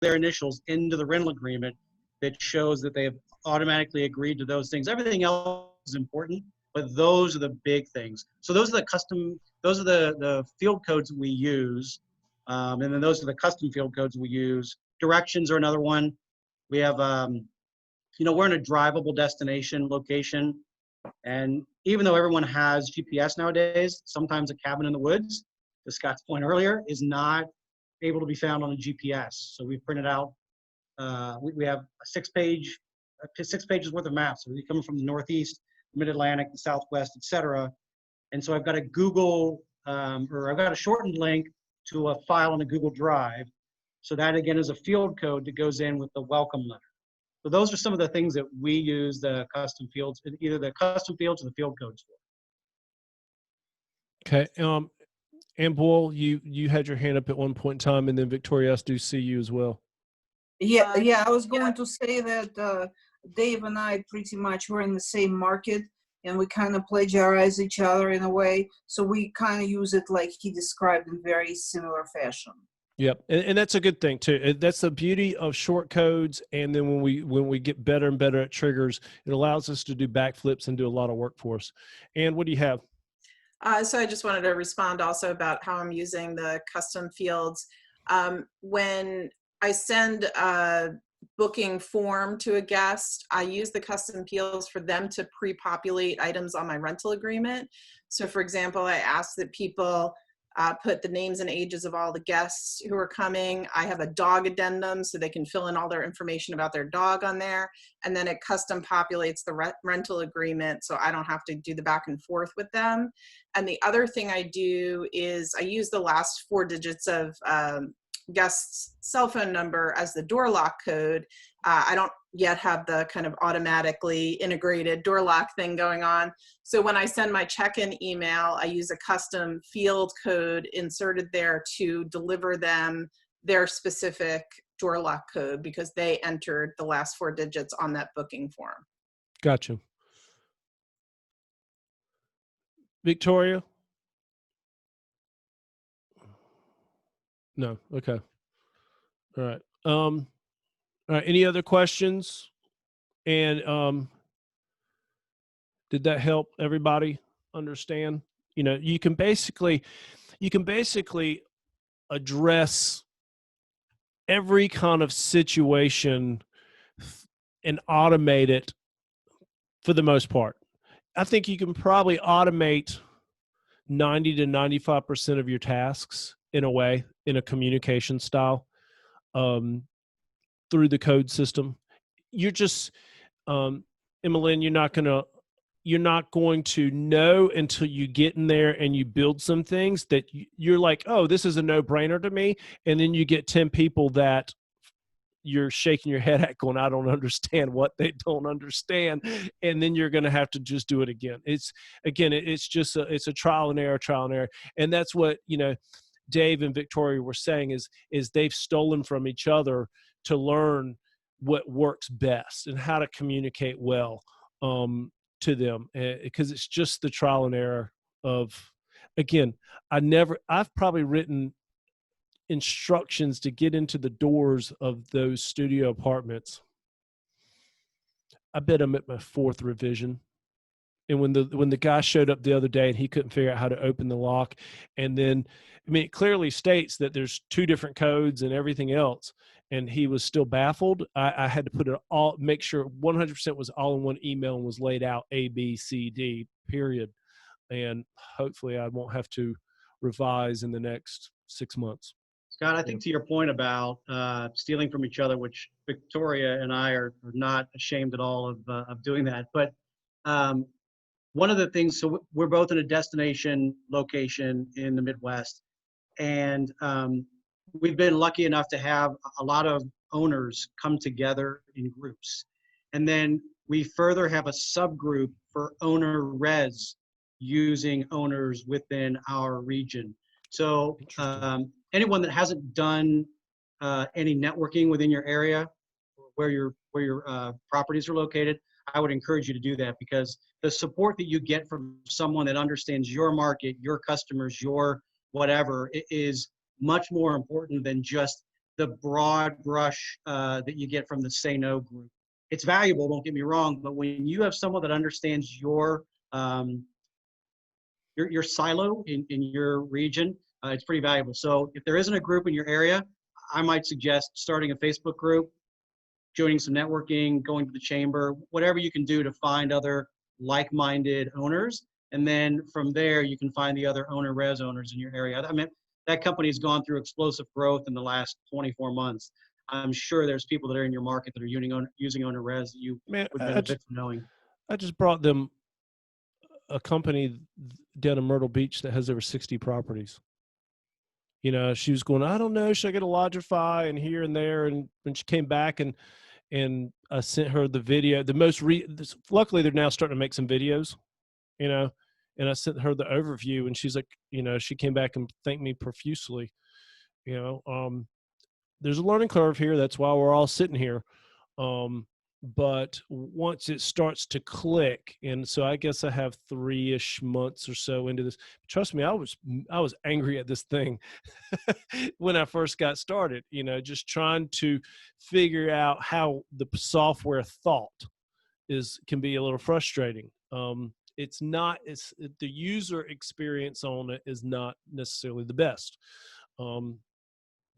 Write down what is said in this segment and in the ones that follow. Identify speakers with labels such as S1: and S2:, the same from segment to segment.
S1: their initials into the rental agreement that shows that they have automatically agreed to those things. Everything else is important, but those are the big things. So those are the field codes we use. And then those are the custom field codes we use. Directions are another one. We have, we're in a drivable destination location. And even though everyone has GPS nowadays, sometimes a cabin in the woods, to Scott's point earlier, is not able to be found on a GPS. So we've printed out, we have a 6 pages worth of maps. So we're coming from the Northeast, Mid-Atlantic, the Southwest, et cetera. And so I've got a I've got a shortened link to a file on a Google Drive. So that again is a field code that goes in with the welcome letter. So those are some of the things that we use the custom fields, either the custom fields or the field codes for.
S2: Okay. And Boyle, you had your hand up at one point in time, and then Victoria, I do see you as well.
S3: Yeah. I was going to say that Dave and I pretty much were in the same market, and we kind of plagiarize each other in a way. So we kind of use it like he described in very similar fashion.
S2: Yep, and that's a good thing too. That's the beauty of short codes. And then when we get better and better at triggers, it allows us to do backflips and do a lot of work for us. And what do you have?
S4: So I just wanted to respond also about how I'm using the custom fields. When I send a booking form to a guest, I use the custom fields for them to pre-populate items on my rental agreement. So for example, I ask that people put the names and ages of all the guests who are coming. I have a dog addendum so they can fill in all their information about their dog on there. And then it custom populates the rental agreement so I don't have to do the back and forth with them. And the other thing I do is I use the last 4 digits of guest's cell phone number as the door lock code. I don't yet have the kind of automatically integrated door lock thing going on. So when I send my check-in email, I use a custom field code inserted there to deliver them their specific door lock code because they entered the last 4 digits on that booking form.
S2: Gotcha. Victoria? No. Okay. All right. All right. Any other questions? And did that help everybody understand? You can basically address every kind of situation and automate it for the most part. I think you can probably automate 90 to 95% of your tasks in a way, in a communication style, through the code system. You're just, Emmeline, you're not going to know until you get in there and you build some things that you're like, oh, this is a no-brainer to me. And then you get 10 people that you're shaking your head at going, I don't understand what they don't understand. And then you're going to have to just do it again. It's just it's a trial and error. And that's what, Dave and Victoria were saying is they've stolen from each other to learn what works best and how to communicate well to them, because it's just the trial and error of, again, I've probably written instructions to get into the doors of those studio apartments. I bet I'm at my 4th revision. And when the guy showed up the other day and he couldn't figure out how to open the lock, and then, it clearly states that there's 2 different codes and everything else, and he was still baffled. I had to put it all, make sure 100% was all in one email and was laid out A, B, C, D, period. And hopefully I won't have to revise in the next 6 months.
S1: Scott, I think to your point about stealing from each other, which Victoria and I are not ashamed at all of doing that, but one of the things, so we're both in a destination location in the Midwest, and we've been lucky enough to have a lot of owners come together in groups. And then we further have a subgroup for owner res using owners within our region. So anyone that hasn't done any networking within your area where your properties are located, I would encourage you to do that, because the support that you get from someone that understands your market, your customers, your whatever, is much more important than just the broad brush that you get from the Say No group. It's valuable, don't get me wrong, but when you have someone that understands your silo in your region, it's pretty valuable. So if there isn't a group in your area, I might suggest starting a Facebook group, joining some networking, going to the chamber, whatever you can do to find other like-minded owners. And then from there, you can find the other owner res owners in your area. I mean, that company's gone through explosive growth in the last 24 months. I'm sure there's people that are in your market that are using owner res that you
S2: Man,
S1: would benefit from knowing.
S2: I just brought them a company down in Myrtle Beach that has over 60 properties. You know, she was going, I don't know, should I get a Lodgify and here and there? And when she came back and I sent her the video, luckily they're now starting to make some videos, you know, and I sent her the overview and she's like, you know, she came back and thanked me profusely. You know, there's a learning curve here. That's why we're all sitting here. But once it starts to click, and so I guess I have 3-ish months or so into this. Trust me, I was angry at this thing when I first got started, you know, just trying to figure out how the software thought can be a little frustrating. The user experience on it is not necessarily the best.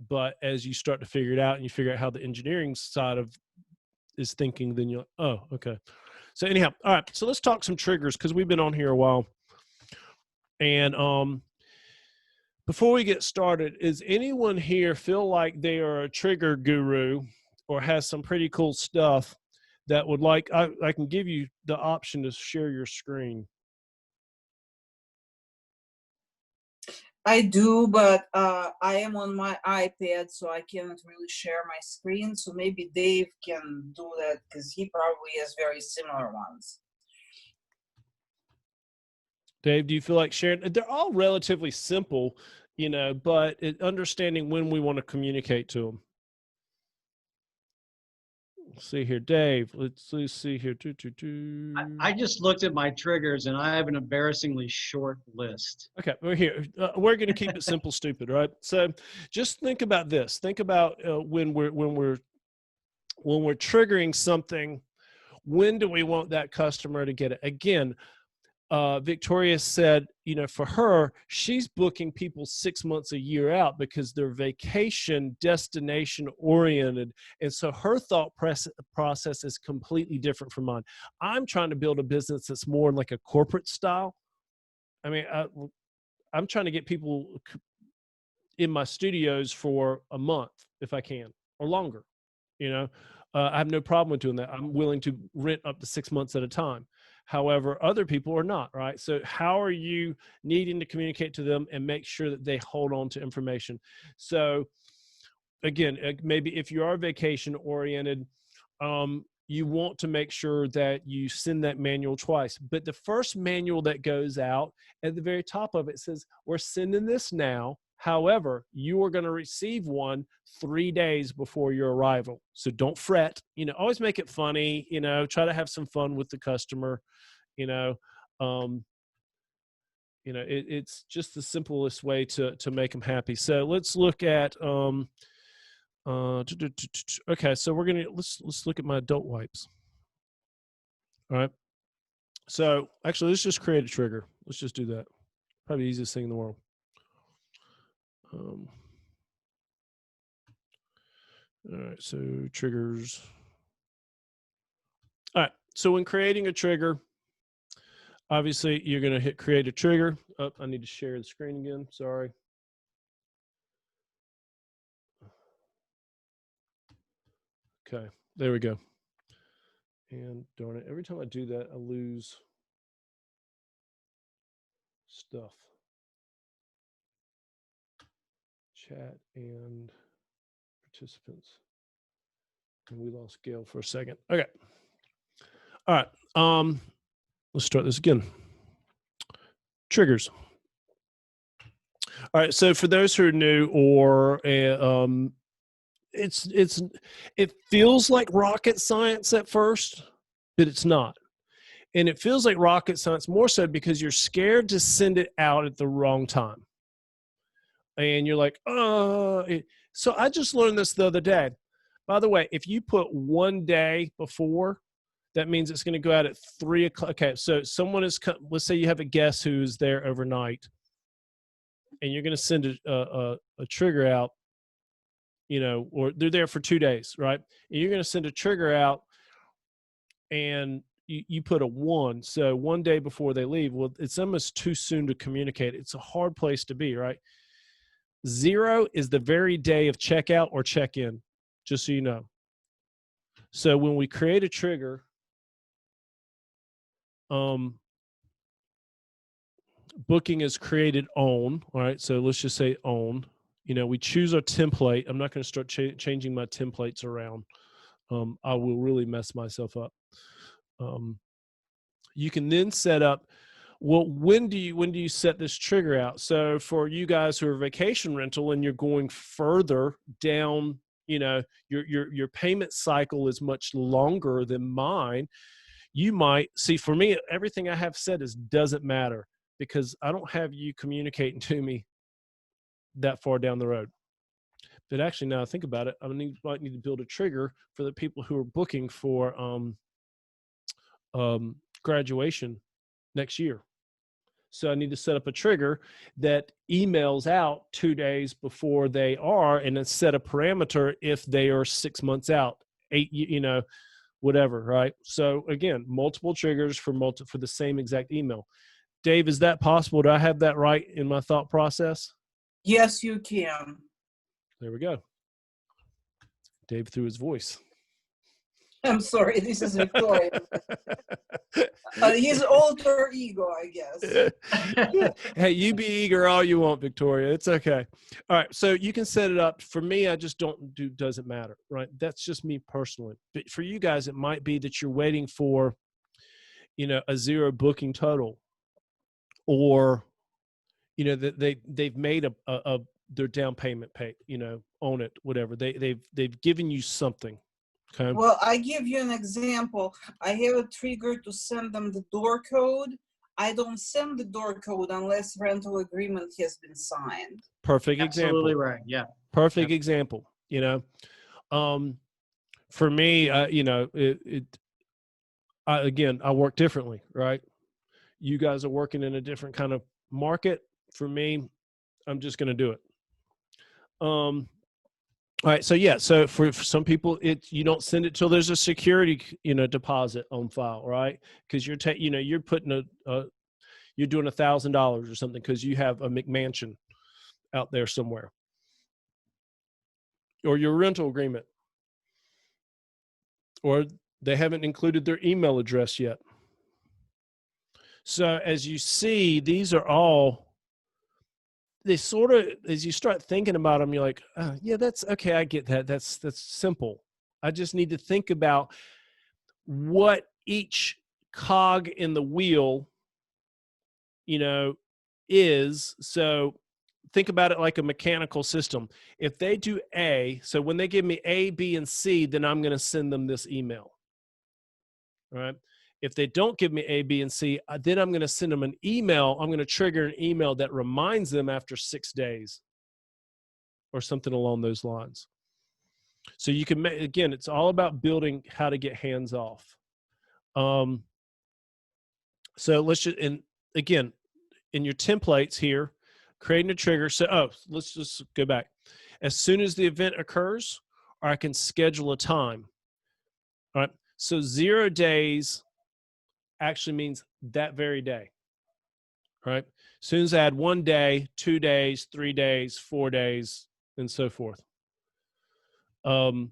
S2: But as you start to figure it out and you figure out how the engineering side is thinking, then you're, oh, okay. So anyhow, all right. So let's talk some triggers because we've been on here a while. And before we get started, is anyone here feel like they are a trigger guru or has some pretty cool stuff that would like, I can give you the option to share your screen.
S3: I do, but I am on my iPad, so I cannot really share my screen. So maybe Dave can do that because he probably has very similar ones.
S2: Dave, do you feel like sharing? They're all relatively simple, you know, but understanding when we want to communicate to them. Let's see here, Dave. Let's see here.
S1: I just looked at my triggers and I have an embarrassingly short list.
S2: Okay, we're here. We're going to keep it simple, stupid, right? So just think about this. Think about when we're triggering something. When do we want that customer to get it? Again, Victoria said, you know, for her, she's booking people 6 months, a year out because they're vacation destination oriented. And so her thought process is completely different from mine. I'm trying to build a business that's more like a corporate style. I mean, I'm trying to get people in my studios for a month if I can, or longer, you know. I have no problem with doing that. I'm willing to rent up to 6 months at a time. However, other people are not, right? So how are you needing to communicate to them and make sure that they hold on to information? So again, maybe if you are vacation oriented, you want to make sure that you send that manual twice. But the first manual that goes out, at the very top of it says, we're sending this now. However, you are going to receive one 3 days before your arrival. So don't fret, you know, always make it funny, you know, try to have some fun with the customer, you know, it's just the simplest way to make them happy. So let's look at, okay, so we're going to, let's look at my adult wipes. All right. So actually, let's just create a trigger. Let's just do that. Probably the easiest thing in the world. All right, so triggers. All right, so when creating a trigger, obviously you're going to hit create a trigger. Oh, I need to share the screen again. Sorry. Okay, there we go. And darn it, every time I do that, I lose stuff. Chat and participants. And we lost Gail for a second. Okay. All right. Let's start this again. Triggers. All right. So for those who are new, or it feels like rocket science at first, but it's not. And it feels like rocket science more so because you're scared to send it out at the wrong time. And you're like, So I just learned this the other day. By the way, if you put 1 day before, that means it's going to go out at 3 o'clock. Okay, so someone is, let's say you have a guest who's there overnight, and you're going to send a trigger out, you know, or they're there for 2 days, right? And you're going to send a trigger out, and you put a 1. So 1 day before they leave, well, it's almost too soon to communicate. It's a hard place to be, right? 0 is the very day of checkout or check-in, just so you know. So when we create a trigger, booking is created on, all right? So let's just say on. You know, we choose our template. I'm not going to start changing my templates around. I will really mess myself up. You can then set up, well, when do you set this trigger out? So for you guys who are vacation rental and you're going further down, you know, your payment cycle is much longer than mine. You might see, for me, everything I have said is doesn't matter, because I don't have you communicating to me that far down the road. But actually, now I think about it, might need to build a trigger for the people who are booking for graduation next year. So I need to set up a trigger that emails out 2 days before they are, and then set a parameter if they are 6 months out, 8, you know, whatever, right? So again, multiple triggers for the same exact email. Dave, is that possible? Do I have that right in my thought process?
S3: Yes, you can.
S2: There we go. Dave threw his voice.
S3: I'm sorry, this is Victoria. His alter ego, I guess.
S2: Hey, you be eager all you want, Victoria. It's okay. All right, so you can set it up. For me, I just doesn't matter, right? That's just me personally. But for you guys, it might be that you're waiting for, you know, a 0 booking total, or, you know, that they've made their down payment pay, you know, on it, whatever. They've given you something. Okay.
S3: Well, I give you an example. I have a trigger to send them the door code. I don't send the door code unless rental agreement has been signed.
S2: Perfect
S1: Absolutely
S2: example.
S1: right. Yeah.
S2: Perfect example. You know, for me, you know, again, I work differently, right? You guys are working in a different kind of market. For me, I'm just going to do it. All right. So yeah. So for some people, you don't send it till there's a security, you know, deposit on file, right? Because you're you're putting you're doing $1,000 or something because you have a McMansion out there somewhere, or your rental agreement, or they haven't included their email address yet. So as you see, these are all, they sort of, as you start thinking about them, you're like, yeah, that's okay. I get that. That's simple. I just need to think about what each cog in the wheel, you know, is. So think about it like a mechanical system. If they do A, so when they give me A, B, and C, then I'm going to send them this email. All right. If they don't give me A, B, and C, then I'm going to send them an email. I'm going to trigger an email that reminds them after 6 days or something along those lines. So you can, again, it's all about building how to get hands off. So let's just, and again, in your templates here, creating a trigger. So, let's just go back. As soon as the event occurs, or I can schedule a time. All right. So 0 days actually means that very day, right? As soon as I add 1 day, 2 days, 3 days, 4 days, and so forth. You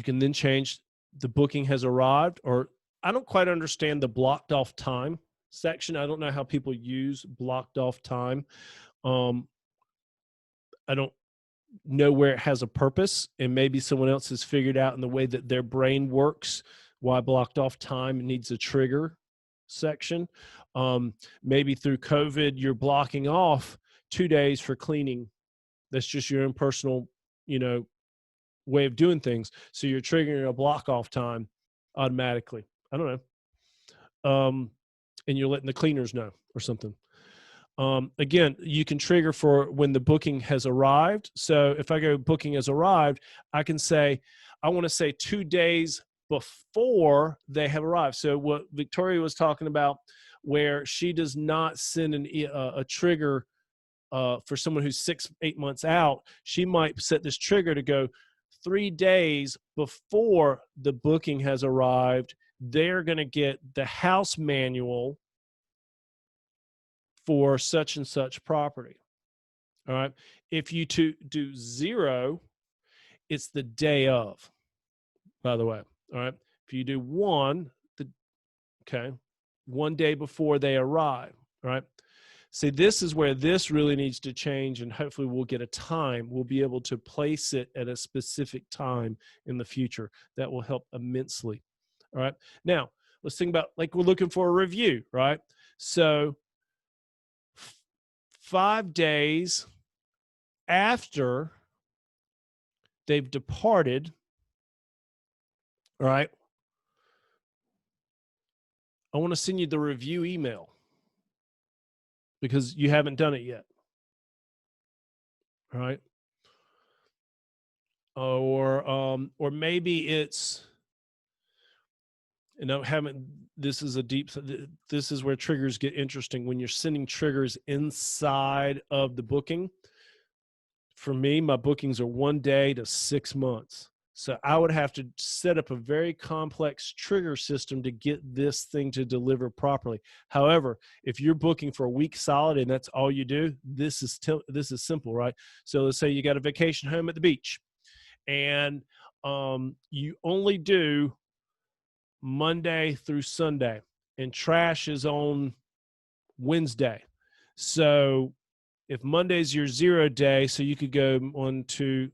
S2: can then change the booking has arrived, or I don't quite understand the blocked off time section. I don't know how people use blocked off time. I don't know where it has a purpose, and maybe someone else has figured out in the way that their brain works why blocked off time needs a trigger section. Maybe through COVID, you're blocking off 2 days for cleaning. That's just your own personal, you know, way of doing things. So you're triggering a block off time automatically. I don't know. And you're letting the cleaners know or something. Again, you can trigger for when the booking has arrived. So if I go booking has arrived, I can say, I want to say 2 days before they have arrived. So what Victoria was talking about, where she does not send a trigger for someone who's 6-8 months out, she might set this trigger to go 3 days before the booking has arrived. They're going to get the house manual for such and such property. All right. If you do 0, it's the day of, by the way. All right. If you do 1, okay, 1 day before they arrive. All right. See, this is where this really needs to change, and hopefully we'll get a time. We'll be able to place it at a specific time in the future. That will help immensely. All right. Now, let's think about, like, we're looking for a review, right? So 5 days after they've departed, all right, I want to send you the review email because you haven't done it yet. All right. Or maybe it's, this is where triggers get interesting when you're sending triggers inside of the booking. For me, my bookings are 1 day to 6 months. So I would have to set up a very complex trigger system to get this thing to deliver properly. However, if you're booking for a week solid and that's all you do, this is simple, right? So let's say you got a vacation home at the beach, and you only do Monday through Sunday, and trash is on Wednesday. So if Monday's your 0 day, so you could go on 3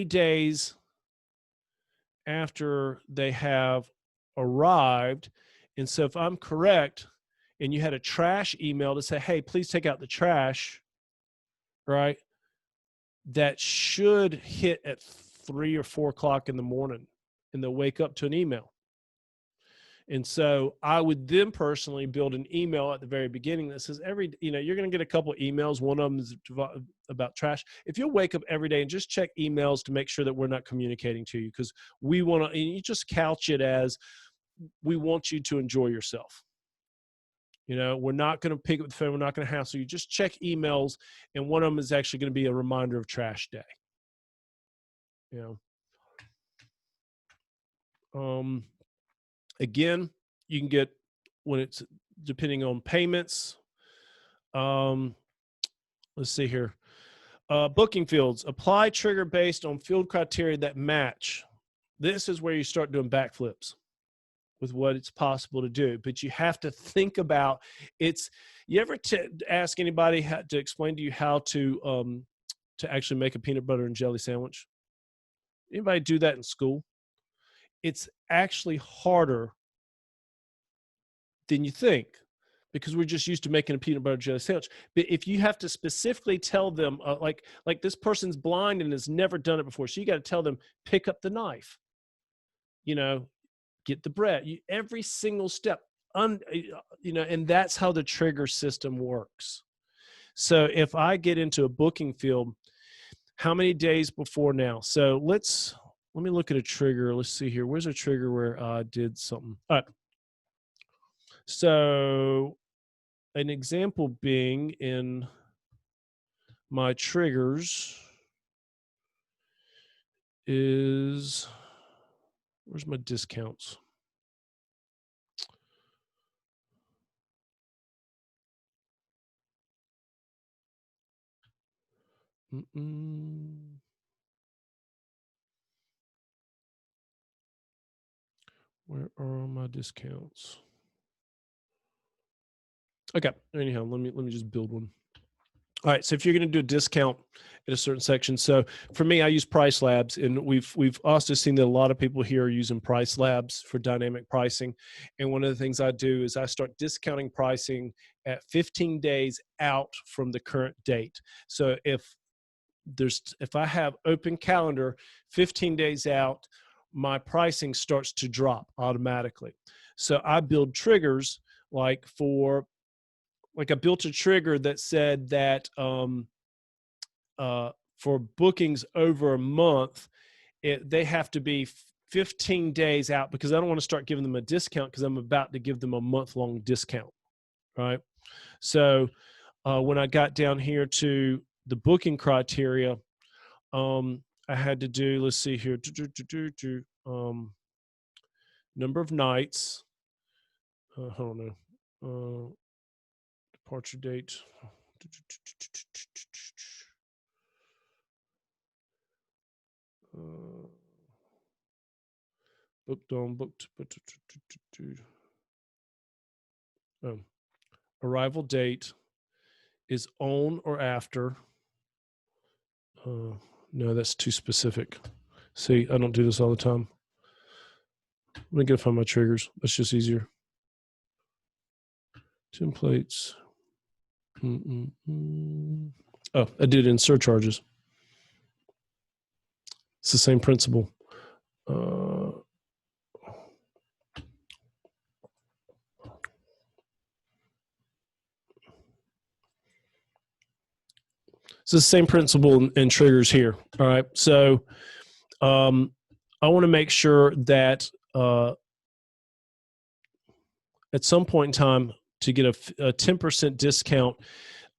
S2: days after they have arrived. And so if I'm correct, and you had a trash email to say, hey, please take out the trash, right? That should hit at 3 or 4 o'clock in the morning, and they'll wake up to an email. And so I would then personally build an email at the very beginning that says you're going to get a couple of emails. One of them is about trash. If you'll wake up every day and just check emails to make sure that we're not communicating to you, because we want to, and you just couch it as, we want you to enjoy yourself. We're not going to pick up the phone. We're not going to hassle you. Just check emails. And one of them is actually going to be a reminder of trash day. Again, you can get, when it's depending on payments. Let's see here. Booking fields. Apply trigger based on field criteria that match. This is where you start doing backflips with what it's possible to do. But you have to think about it's. You ever ask anybody to explain to you how to actually make a peanut butter and jelly sandwich? Anybody do that in school? It's actually harder than you think, because we're just used to making a peanut butter jelly sandwich. But if you have to specifically tell them, like this person's blind and has never done it before, so you got to tell them, pick up the knife, get the bread, every single step, and that's how the trigger system works. So if I get into a booking field, how many days before now? So let me look at a trigger. Let's see here. Where's a trigger where I did something? All right. So an example being in my triggers is, where's my discounts? Where are my discounts? Okay. Anyhow, let me just build one. All right. So if you're going to do a discount in a certain section, so for me, I use Price Labs, and we've also seen that a lot of people here are using Price Labs for dynamic pricing. And one of the things I do is I start discounting pricing at 15 days out from the current date. So if I have open calendar 15 days out, my pricing starts to drop automatically. So I build triggers like I built a trigger that said that for bookings over a month, they have to be 15 days out, because I don't want to start giving them a discount, because I'm about to give them a month-long discount, right? So when I got down here to the booking criteria, I had to do, let's see here, number of nights. Hold on. Departure date. Booked on, booked. Arrival date is on or after. No, that's too specific. See, I don't do this all the time. Let me go find my triggers. That's just easier. Templates. Oh, I did it in surcharges. It's the same principle. It's the same principle in triggers here. All right. So I want to make sure that at some point in time, to get a 10% discount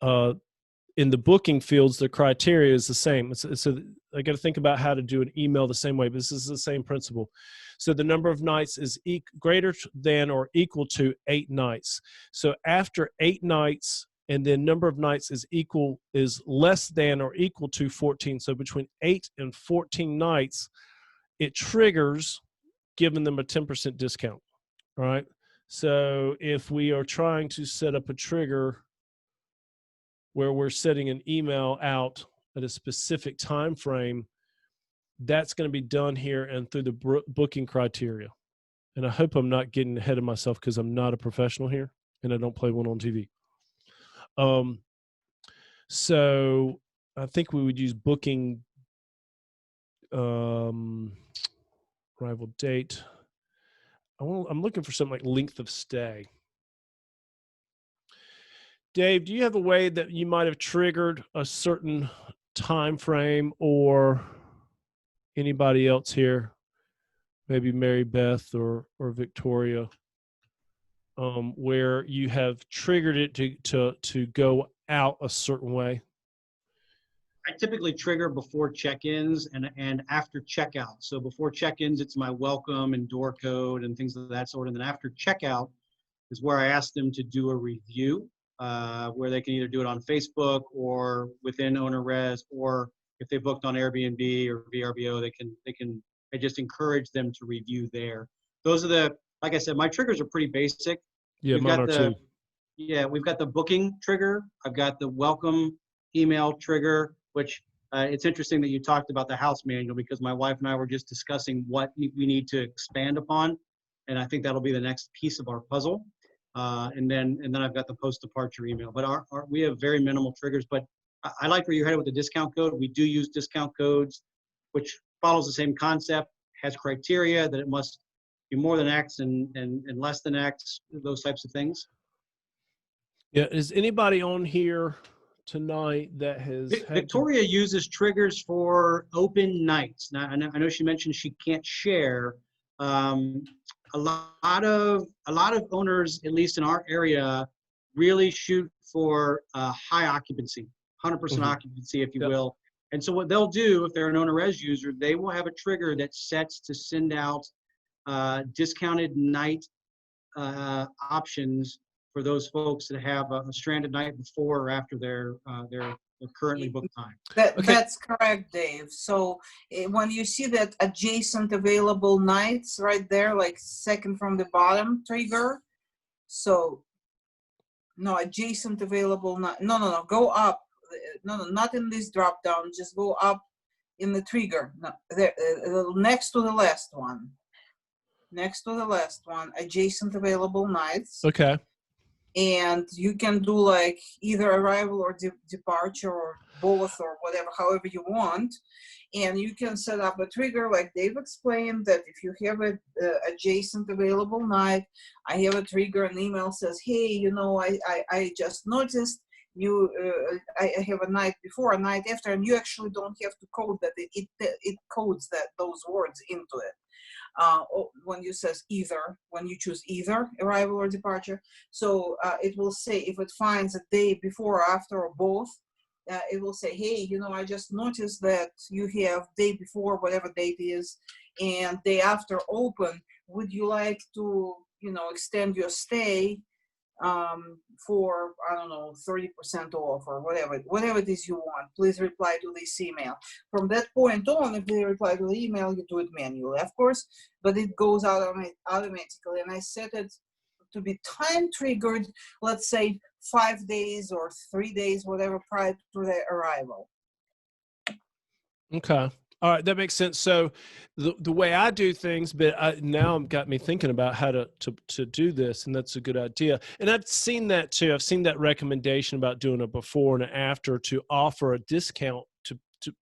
S2: in the booking fields, the criteria is the same. So I got to think about how to do an email the same way, but this is the same principle. So the number of nights is greater than or equal to 8 nights. So after 8 nights, and then number of nights is less than or equal to 14. So between 8 and 14 nights, it triggers giving them a 10% discount. All right. So if we are trying to set up a trigger where we're setting an email out at a specific time frame, that's going to be done here and through the booking criteria. And I hope I'm not getting ahead of myself, because I'm not a professional here and I don't play one on TV. So I think we would use booking arrival date. I'm looking for something like length of stay. Dave, do you have a way that you might have triggered a certain time frame, or anybody else here, maybe Mary Beth or Victoria, where you have triggered it to go out a certain way?
S1: I typically trigger before check-ins and after checkout. So before check-ins, it's my welcome and door code and things of that sort. And then after checkout is where I ask them to do a review, where they can either do it on Facebook or within OwnerRez, or if they booked on Airbnb or VRBO, I just encourage them to review there. Those are like I said, my triggers are pretty basic.
S2: Yeah, mine are too.
S1: Yeah, we've got the booking trigger. I've got the welcome email trigger, which it's interesting that you talked about the house manual, because my wife and I were just discussing what we need to expand upon. And I think that'll be the next piece of our puzzle. And then I've got the post-departure email. But we have very minimal triggers. But I like where you're headed with the discount code. We do use discount codes, which follows the same concept, has criteria that it must be more than X and less than X, those types of things.
S2: Yeah. Is anybody on here tonight that has
S1: Victoria uses triggers for open nights? Now, I know she mentioned she can't share. A lot of owners, at least in our area, really shoot for high occupancy, 100% occupancy, if you will. And so what they'll do, if they're an OwnerRez user, they will have a trigger that sets to send out discounted night options for those folks that have a stranded night before or after their currently booked time.
S3: That's correct, Dave. So when you see that adjacent available nights right there, like second from the bottom trigger, so no, adjacent available night. No, go up. No, not in this drop down. Just go up in the trigger. No, there, next to the last one. Next to the last one, adjacent available nights.
S2: Okay.
S3: and you can do like either arrival or departure or both or whatever, however you want. And you can set up a trigger like Dave explained, that if you have a adjacent available night, I have a trigger, an email says, hey, you know, I just noticed you I have a night before, a night after, and you actually don't have to code that. It codes those words into it. When you says either, when you choose either arrival or departure. So it will say, if it finds a day before or after or both, it will say, hey, you know, I just noticed that you have day before, whatever date is, and day after open. Would you like to, you know, extend your stay for, I don't know, 30% off or whatever it is you want? Please reply to this email. From that point on, if they reply to the email, you do it manually, of course, but it goes out automatically. And I set it to be time triggered, let's say 5 days or 3 days, whatever, prior to their arrival.
S2: Okay. All right, that makes sense. So the way I do things, but now got me thinking about how to do this, and that's a good idea. And I've seen that too. I've seen that recommendation about doing a before and an after to offer a discount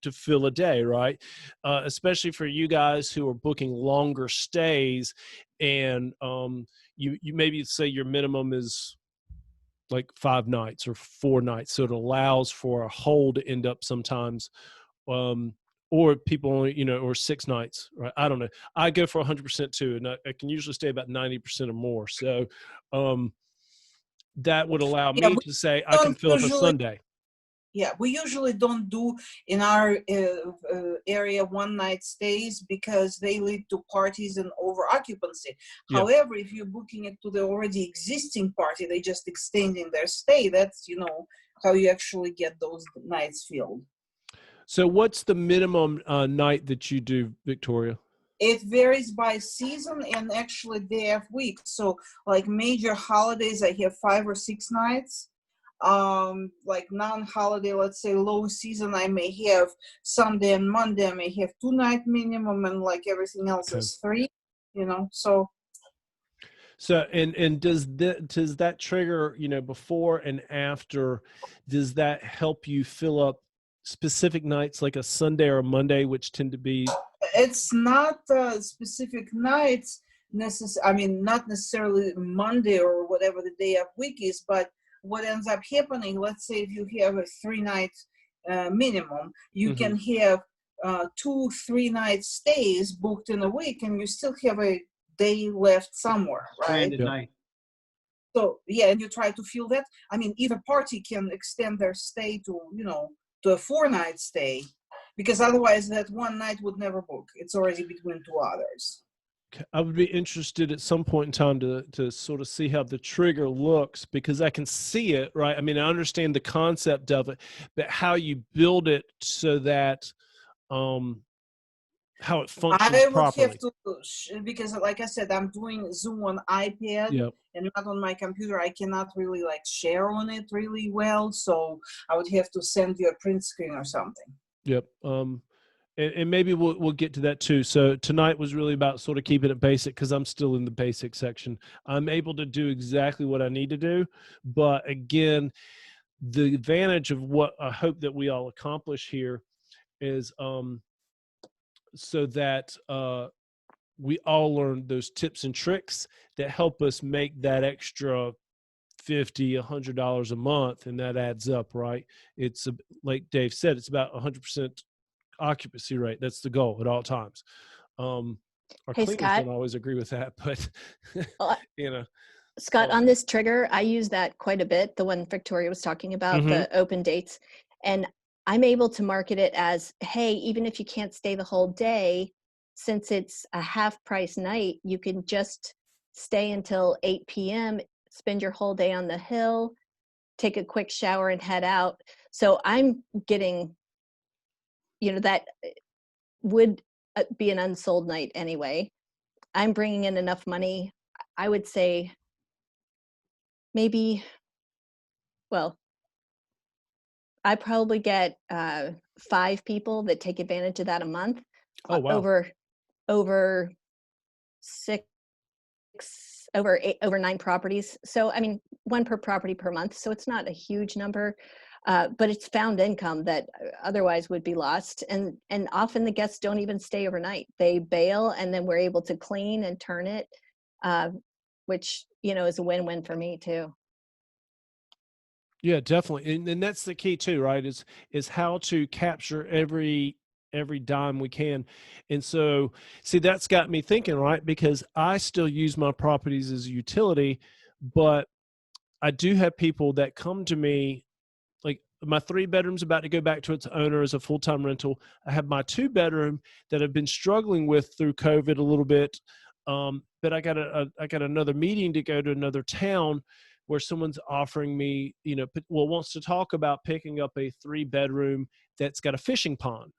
S2: to fill a day, right? Especially for you guys who are booking longer stays, and you maybe say your minimum is like 5 nights or 4 nights, so it allows for a hold to end up sometimes. Or people only, you know, or 6 nights, right? I don't know. I go for 100% too, and I can usually stay about 90% or more. So that would allow me to say I can fill up a Sunday.
S3: Yeah, we usually don't do in our area one-night stays because they lead to parties and over occupancy.
S2: Yeah.
S3: However, if you're booking it to the already existing party, they just extending their stay. That's, you know, how you actually get those nights filled.
S2: So what's the minimum night that you do, Victoria?
S3: It varies by season and actually day of week. So like major holidays, I have 5 or 6 nights. Like non-holiday, let's say low season, I may have Sunday and Monday, I may have 2-night minimum, and like everything else is 3, you know, so.
S2: So, and does that trigger, you know, before and after, does that help you fill up specific nights like a Sunday or a Monday, which tend to be?
S3: It's not specific nights I mean, not necessarily Monday or whatever the day of week is, but what ends up happening, let's say if you have a 3-night minimum, you can have 2 3-night stays booked in a week, and you still have a day left somewhere, right?
S1: Stranded night.
S3: So yeah, and you try to fill that. I mean, either party can extend their stay to, you know, to a 4-night stay, because otherwise that one night would never book. It's already between 2 others.
S2: I would be interested at some point in time to sort of see how the trigger looks, because I can see it, right? I mean, I understand the concept of it, but how you build it so that how it functions properly.
S3: Have to, because like I said, I'm doing Zoom on iPad and not on my computer. I cannot really like share on it really well. So I would have to send you a print screen or something.
S2: Yep. And maybe we'll get to that too. So tonight was really about sort of keeping it basic, because I'm still in the basic section. I'm able to do exactly what I need to do. But again, the advantage of what I hope that we all accomplish here is so that we all learn those tips and tricks that help us make that extra $50, $100 a month, and that adds up, right? It's like Dave said, it's about 100% occupancy rate. That's the goal at all times. Our cleaners don't always agree with that, but you know.
S5: Scott, on this trigger, I use that quite a bit, the one Victoria was talking about, the open dates. And I'm able to market it as, hey, even if you can't stay the whole day, since it's a half price night, you can just stay until 8 p.m., spend your whole day on the hill, take a quick shower and head out. So I'm getting, you know, that would be an unsold night anyway. I'm bringing in enough money. I would say maybe, well, I probably get 5 people that take advantage of that a month.
S2: Oh, wow.
S5: Over 6 over 9 properties. So, I mean, 1 per property per month. So it's not a huge number, but it's found income that otherwise would be lost. And often the guests don't even stay overnight. They bail, and then we're able to clean and turn it, which, you know, is a win-win for me too.
S2: Yeah, definitely. And that's the key too, right? Is how to capture every dime we can. And so, see, that's got me thinking, right? Because I still use my properties as a utility, but I do have people that come to me, like my 3-bedroom's about to go back to its owner as a full-time rental. I have my 2-bedroom that I've been struggling with through COVID a little bit. But I got another meeting to go to another town where someone's offering me, you know, wants to talk about picking up a 3-bedroom that's got a fishing pond.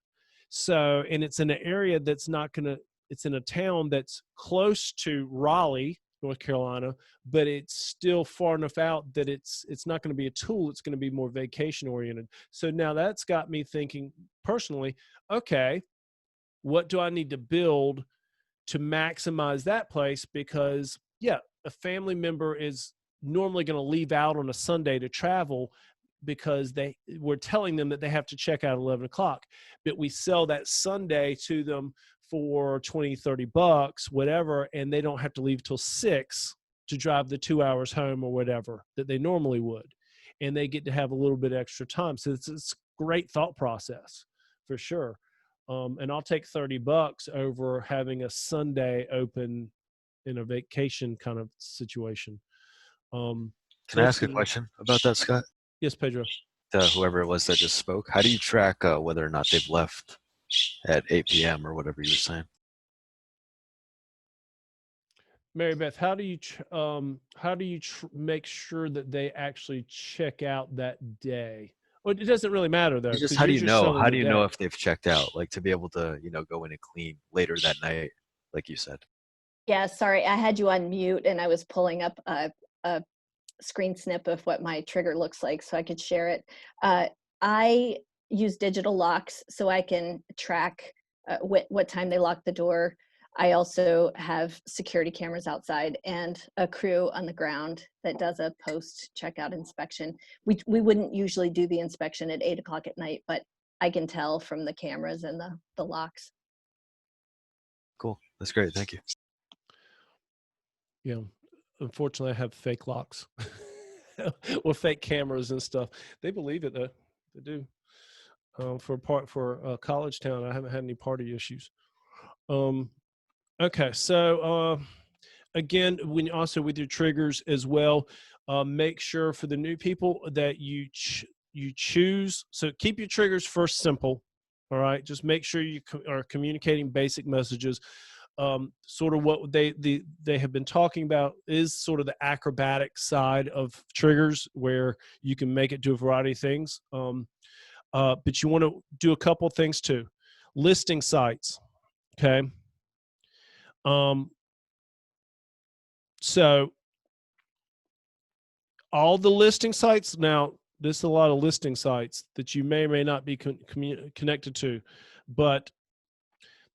S2: So, and it's in an area that's it's in a town that's close to Raleigh, North Carolina, but it's still far enough out that it's not going to be a tool. It's going to be more vacation oriented. So now that's got me thinking personally, okay, what do I need to build to maximize that place? Because yeah, a family member is normally going to leave out on a Sunday to travel because we're telling them that they have to check out at 11 o'clock, but we sell that Sunday to them for $20-$30, whatever, and they don't have to leave till 6 to drive the 2 hours home or whatever that they normally would. And they get to have a little bit extra time. So it's a great thought process for sure. And I'll take $30 over having a Sunday open in a vacation kind of situation.
S6: Can I ask a question about that, Scott?
S2: Yes, Pedro.
S6: To whoever it was that just spoke, how do you track whether or not they've left at 8 p.m. or whatever you were saying?
S2: Mary Beth, how do you make sure that they actually check out that day? Well, it doesn't really matter though.
S6: Just how do you know? How do you know if they've checked out? Like to be able to, you know, go in and clean later that night, like you said.
S5: Yeah, sorry, I had you on mute and I was pulling up a screen snip of what my trigger looks like so I could share it. I use digital locks so I can track what time they lock the door. I also have security cameras outside and a crew on the ground that does a post checkout inspection. We wouldn't usually do the inspection at 8 o'clock at night, but I can tell from the cameras and the locks.
S6: Cool. That's great. Thank you.
S2: Yeah. Unfortunately, I have fake locks or fake cameras and stuff. They believe it though. They do. For a college town, I haven't had any party issues. Okay, so again, when also with your triggers as well, make sure for the new people that you choose. So keep your triggers first simple. All right, just make sure you are communicating basic messages. Sort of what they have been talking about is sort of the acrobatic side of triggers where you can make it do a variety of things. But you want to do a couple things too. Listing sites, okay? So all the listing sites, now there's a lot of listing sites that you may or may not be connected to, but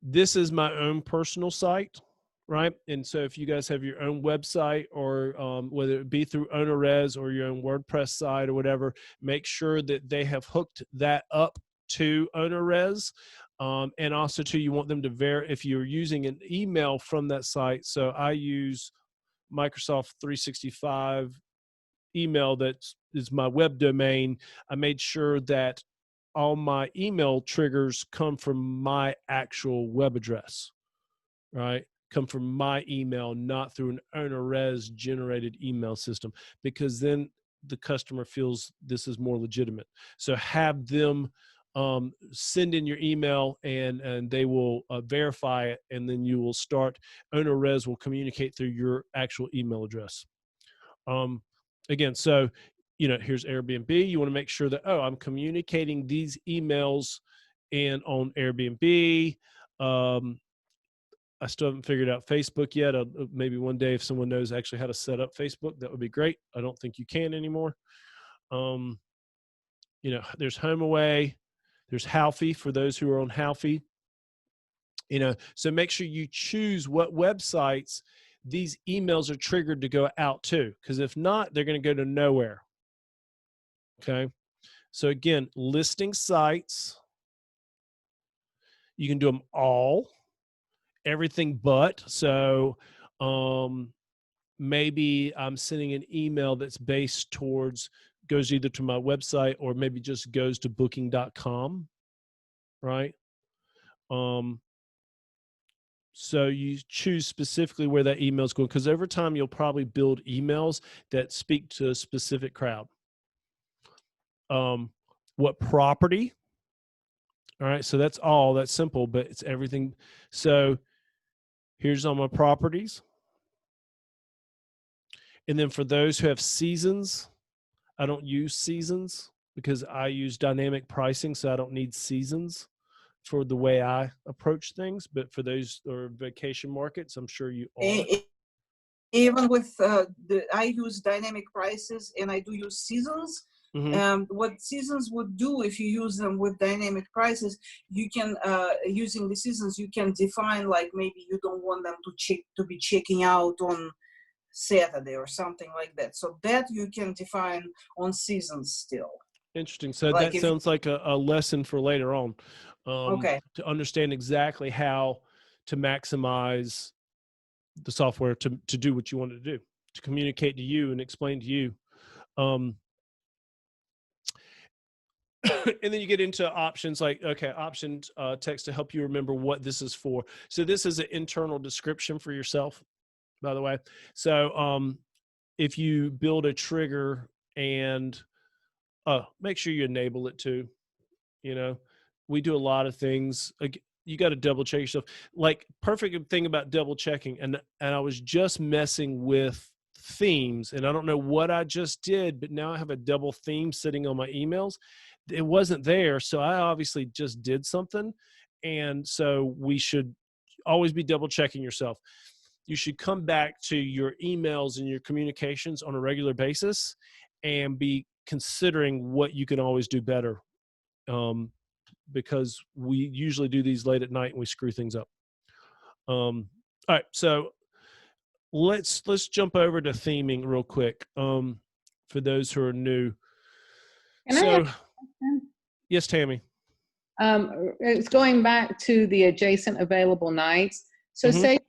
S2: this is my own personal site, right? And so if you guys have your own website or whether it be through OwnerRez or your own WordPress site or whatever, make sure that they have hooked that up to OwnerRez. And also too, you want them to if you're using an email from that site. So I use Microsoft 365 email that is my web domain. I made sure that all my email triggers come from my actual web address, right? Come from my email, not through an OwnerRez generated email system, because then the customer feels this is more legitimate. So have them send in your email and they will verify it, and then you will start. OwnerRez will communicate through your actual email address. Again, so here's Airbnb. You want to make sure that, I'm communicating these emails and on Airbnb. I still haven't figured out Facebook yet. Maybe one day if someone knows actually how to set up Facebook, that would be great. I don't think you can anymore. There's HomeAway. There's Halfy for those who are on Halfy. So make sure you choose what websites these emails are triggered to go out too. Because if not, they're going to go to nowhere. Okay. So again, listing sites, you can do them all, everything but. So maybe I'm sending an email that's based towards, goes either to my website or maybe just goes to booking.com, right? So you choose specifically where that email is going, because over time you'll probably build emails that speak to a specific crowd. What property? All right, so that's simple, but it's everything. So here's all my properties. And then for those who have seasons, I don't use seasons because I use dynamic pricing, so I don't need seasons for the way I approach things. But for those who are vacation markets, I'm sure you are.
S3: Even with I use dynamic prices and I do use seasons. What seasons would do if you use them with dynamic prices, you can using the seasons, you can define, like, maybe you don't want them to be checking out on Saturday or something like that. So that you can define on seasons still.
S2: Interesting. So
S3: Like
S2: that sounds like a lesson for later on.
S3: Okay.
S2: To understand exactly how to maximize the software to do what you want it to do, to communicate to you and explain to you. And then you get into options like, okay, options text to help you remember what this is for. So this is an internal description for yourself, by the way. So if you build a trigger and make sure you enable it too. You know, we do a lot of things. You got to double check yourself. Like, perfect thing about double checking. And I was just messing with themes, and I don't know what I just did, but now I have a double theme sitting on my emails. It wasn't there. So I obviously just did something. And so we should always be double checking yourself. You should come back to your emails and your communications on a regular basis and be considering what you can always do better. Because we usually do these late at night and we screw things up. All right, so let's jump over to theming real quick. For those who are new. Yes, Tammy.
S7: It's going back to the adjacent available nights. So say you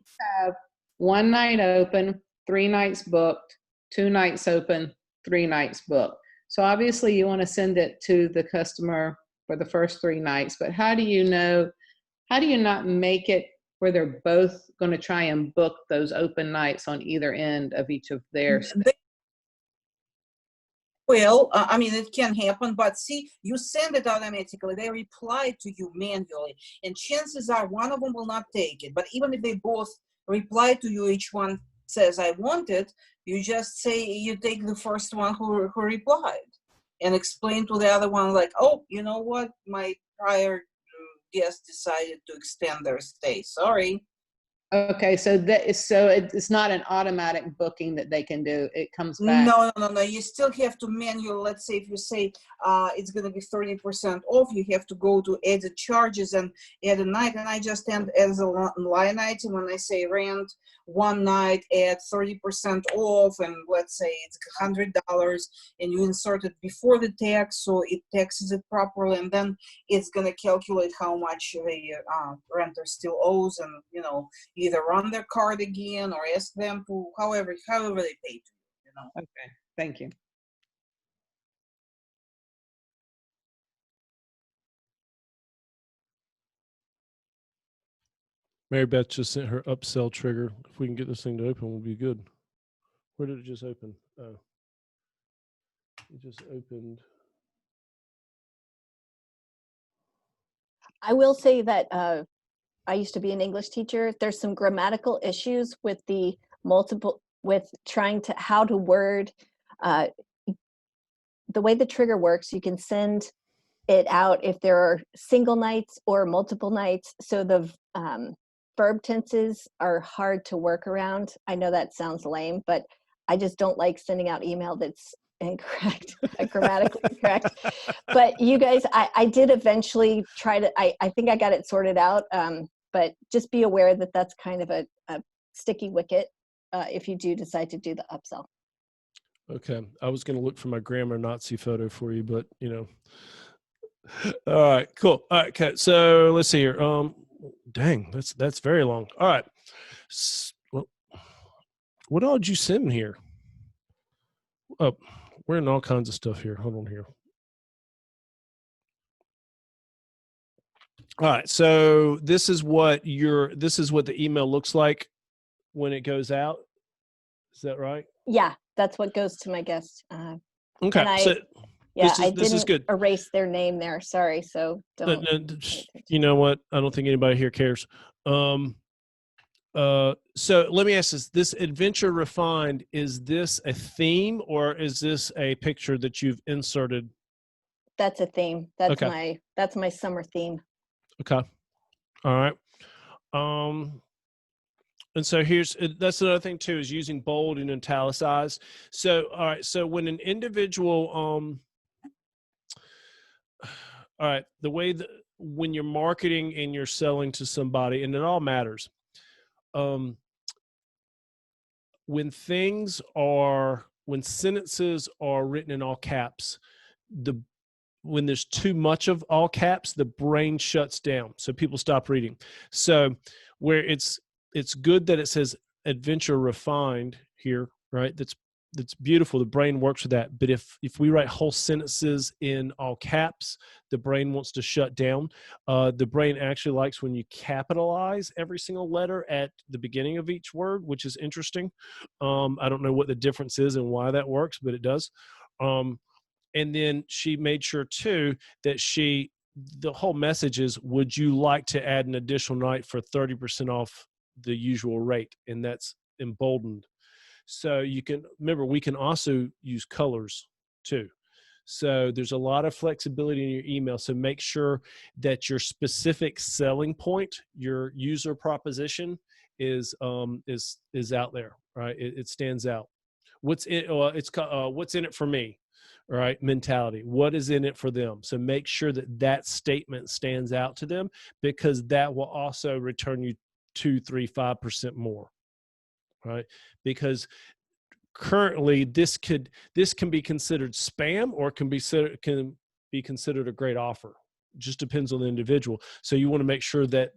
S7: have 1 night open, 3 nights booked, 2 nights open, 3 nights booked. So obviously you want to send it to the customer for the first 3 nights, but how do you not make it where they're both going to try and book those open nights on either end of each of their stays?
S3: Well, I mean, it can happen, but see, you send it automatically. They reply to you manually, and chances are one of them will not take it. But even if they both reply to you, each one says, I want it, you just say you take the first one who replied and explain to the other one, like, oh, you know what? My prior guest decided to extend their stay. Sorry.
S7: Okay, so it's not an automatic booking that they can do. It comes back.
S3: No. You still have to manual. Let's say if you say it's going to be 30% off, you have to go to edit charges and add a night. And I just add as a line item when I say rent 1 night at 30% off, and let's say it's $100, and you insert it before the tax, so it taxes it properly, and then it's going to calculate how much the renter still owes, and either run their card again or ask them to however they pay to you.
S7: Okay, thank you.
S2: Mary Beth just sent her upsell trigger. If we can get this thing to open, we'll be good. Where did it just open? Oh, it just opened.
S5: I will say that I used to be an English teacher. There's some grammatical issues with trying to how to word. The way the trigger works, you can send it out if there are single nights or multiple nights. So the verb tenses are hard to work around. I know that sounds lame, but I just don't like sending out email that's incorrect, grammatically incorrect. But you guys, I did eventually try to, I think I got it sorted out, but just be aware that that's kind of a sticky wicket. if you do decide to do the upsell.
S2: Okay. I was going to look for my grammar Nazi photo for you, but all right, cool. All right. Okay. So let's see here. Dang, that's very long. All right. Well, what all did you send here? Oh, we're in all kinds of stuff here. Hold on here. All right. So this is what the email looks like when it goes out. Is that right?
S5: Yeah, that's what goes to my guest.
S2: Okay.
S5: And
S2: So
S5: I
S2: this is
S5: didn't
S2: good.
S5: erase their name there. Sorry. So don't.
S2: You know what? I don't think anybody here cares. So let me ask this Adventure Refined, is this a theme or is this a picture that you've inserted?
S5: That's a theme. That's
S2: Okay.
S5: my summer theme.
S2: Okay. All right. And so that's another thing too, is using bold and italicized. So, all right. So when an individual, all right, the way that when you're marketing and you're selling to somebody, and it all matters. When sentences are written in all caps, when there's too much of all caps, the brain shuts down. So people stop reading. So where it's good that it says Adventure Refined here, right? That's beautiful. The brain works with that. But if we write whole sentences in all caps, the brain wants to shut down. The brain actually likes when you capitalize every single letter at the beginning of each word, which is interesting. I don't know what the difference is and why that works, but it does. And then she made sure too that the whole message is, would you like to add an additional night for 30% off the usual rate? And that's emboldened. So you can remember, we can also use colors too. So there's a lot of flexibility in your email. So make sure that your specific selling point, your user proposition is out there, right? It stands out. What's in it for me? All right, mentality. What is in it for them? So make sure that statement stands out to them, because that will also return you 2, 3, 5% more, right? Because currently this can be considered spam, or can be considered a great offer. It just depends on the individual. So you want to make sure that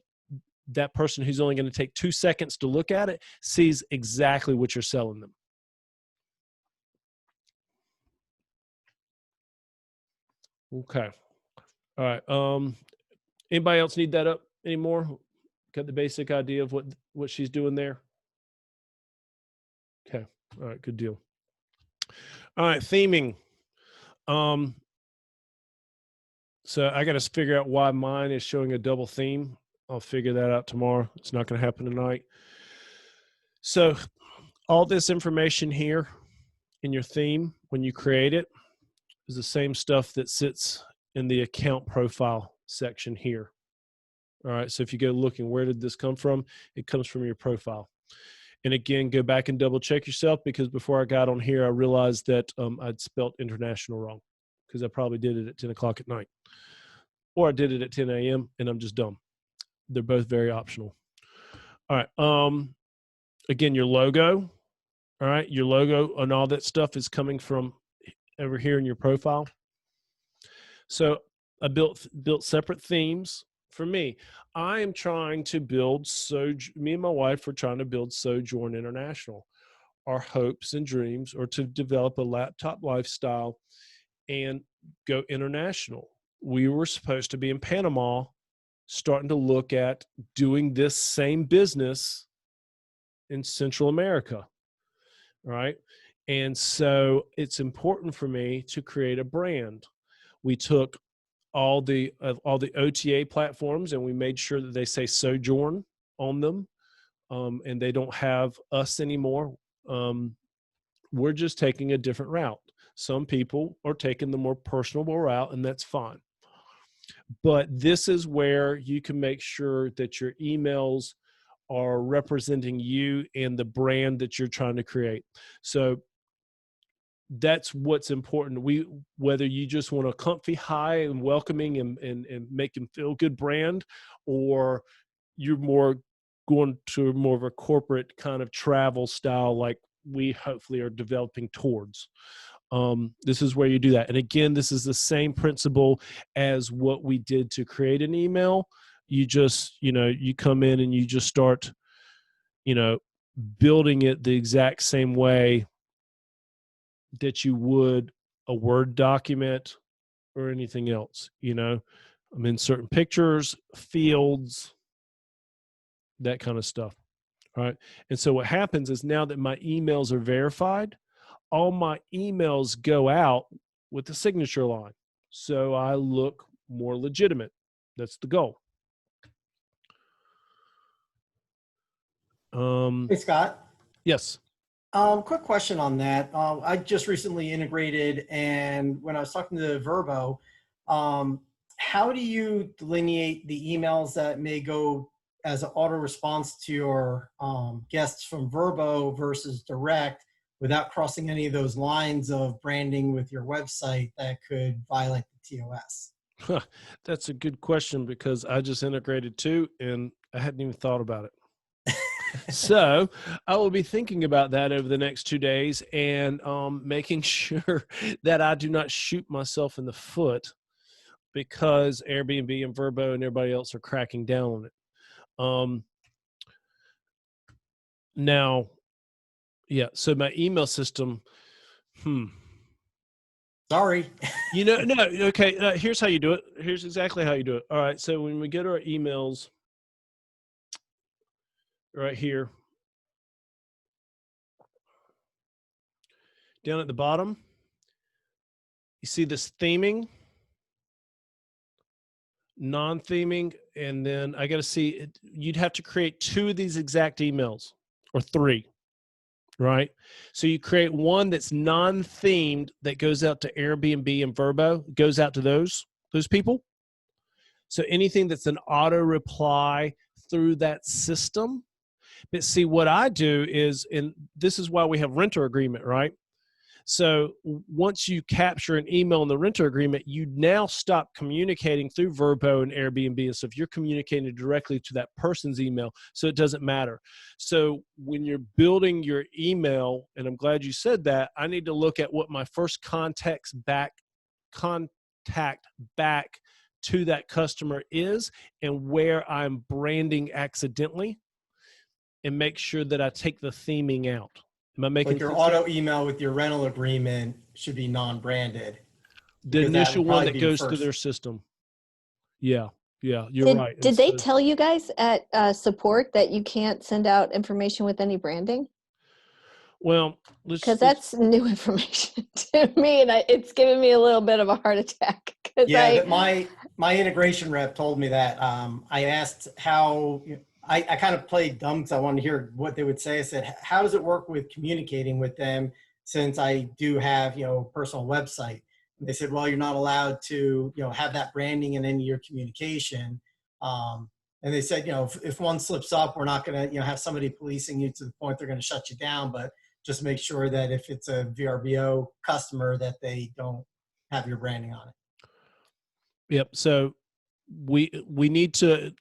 S2: that person who's only going to take 2 seconds to look at it sees exactly what you're selling them. Okay. All right. Anybody else need that up anymore? Got the basic idea of what she's doing there? Okay. All right. Good deal. All right. Theming. So I got to figure out why mine is showing a double theme. I'll figure that out tomorrow. It's not going to happen tonight. So all this information here in your theme, when you create it, is the same stuff that sits in the account profile section here. All right. So if you go looking, where did this come from? It comes from your profile. And again, go back and double check yourself, because before I got on here, I realized that I'd spelt international wrong, because I probably did it at 10 o'clock at night, or I did it at 10 a.m. and I'm just dumb. They're both very optional. All right. Again, your logo. All right. Your logo and all that stuff is coming from over here in your profile. So I built separate themes. For me, I am trying to build me and my wife are trying to build Sojourn International. Our hopes and dreams are to develop a laptop lifestyle and go international. We were supposed to be in Panama, starting to look at doing this same business in Central America, right? And so it's important for me to create a brand. We took all the OTA platforms and we made sure that they say Sojourn on them, and they don't have us anymore. We're just taking a different route. Some people are taking the more personable route, and that's fine. But this is where you can make sure that your emails are representing you and the brand that you're trying to create. So that's what's important. Whether you just want a comfy, high and welcoming and make them feel good brand, or you're more going to more of a corporate kind of travel style, like we hopefully are developing towards. This is where you do that. And again, this is the same principle as what we did to create an email. You just, you come in and you just start, building it the exact same way that you would a Word document or anything else. I'm in certain pictures, fields, that kind of stuff. All right. And so what happens is now that my emails are verified, all my emails go out with the signature line. So I look more legitimate. That's the goal.
S8: Hey, Scott.
S2: Yes.
S8: Quick question on that. I just recently integrated, and when I was talking to Verbo, how do you delineate the emails that may go as an auto response to your guests from Verbo versus direct without crossing any of those lines of branding with your website that could violate the TOS?
S2: That's a good question because I just integrated too, and I hadn't even thought about it. So I will be thinking about that over the next 2 days and making sure that I do not shoot myself in the foot because Airbnb and Verbo and everybody else are cracking down on it. Now, yeah, so my email system,
S8: Sorry.
S2: no, okay, here's how you do it. Here's exactly how you do it. All right, so when we get our emails right here, down at the bottom, you see this theming, non-theming, and then I got to see it. You'd have to create 2 of these exact emails or 3, right? So you create one that's non-themed that goes out to Airbnb and Verbo, goes out to those people. So anything that's an auto reply through that system. But see, what I do is, and this is why we have renter agreement, right? So once you capture an email in the renter agreement, you now stop communicating through Verbo and Airbnb and stuff. You're communicating directly to that person's email, so it doesn't matter. So when you're building your email, and I'm glad you said that, I need to look at what my first contact back to that customer is and where I'm branding accidentally, and make sure that I take the theming out. Am I making
S8: like your auto email with your rental agreement should be non-branded.
S2: The initial one that goes to their system. Yeah, you're right.
S5: Did they tell you guys at support that you can't send out information with any branding?
S2: Well,
S5: because that's new information to me, and it's giving me a little bit of a heart attack.
S8: Yeah, my integration rep told me that. I asked how. I kind of played dumb because I wanted to hear what they would say. I said, how does it work with communicating with them since I do have, a personal website? And they said, well, you're not allowed to, have that branding in any of your communication. And they said, if one slips up, we're not going to, have somebody policing you to the point they're going to shut you down, but just make sure that if it's a VRBO customer that they don't have your branding on it.
S2: Yep. So we need to,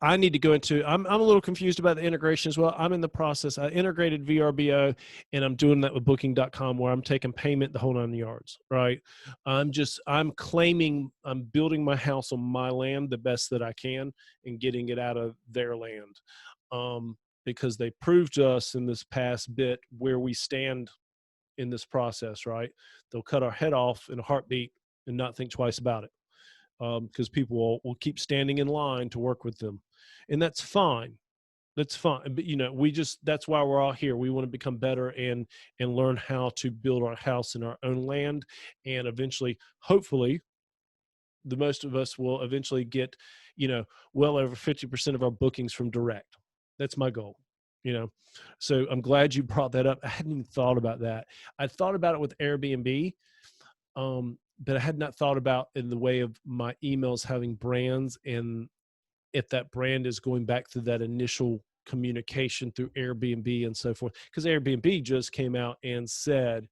S2: I need to go into, I'm a little confused about the integration as well. I'm in the process. I integrated VRBO and I'm doing that with booking.com where I'm taking payment the whole 9 yards, right? I'm building my house on my land the best that I can and getting it out of their land. Because they proved to us in this past bit where we stand in this process, right? They'll cut our head off in a heartbeat and not think twice about it. Because people will keep standing in line to work with them. And that's fine. That's fine. But, that's why we're all here. We want to become better and learn how to build our house in our own land. And eventually, hopefully, the most of us will eventually get, well over 50% of our bookings from direct. That's my goal, So I'm glad you brought that up. I hadn't even thought about that. I thought about it with Airbnb. But I had not thought about in the way of my emails having brands, and if that brand is going back to that initial communication through Airbnb and so forth, because Airbnb just came out and said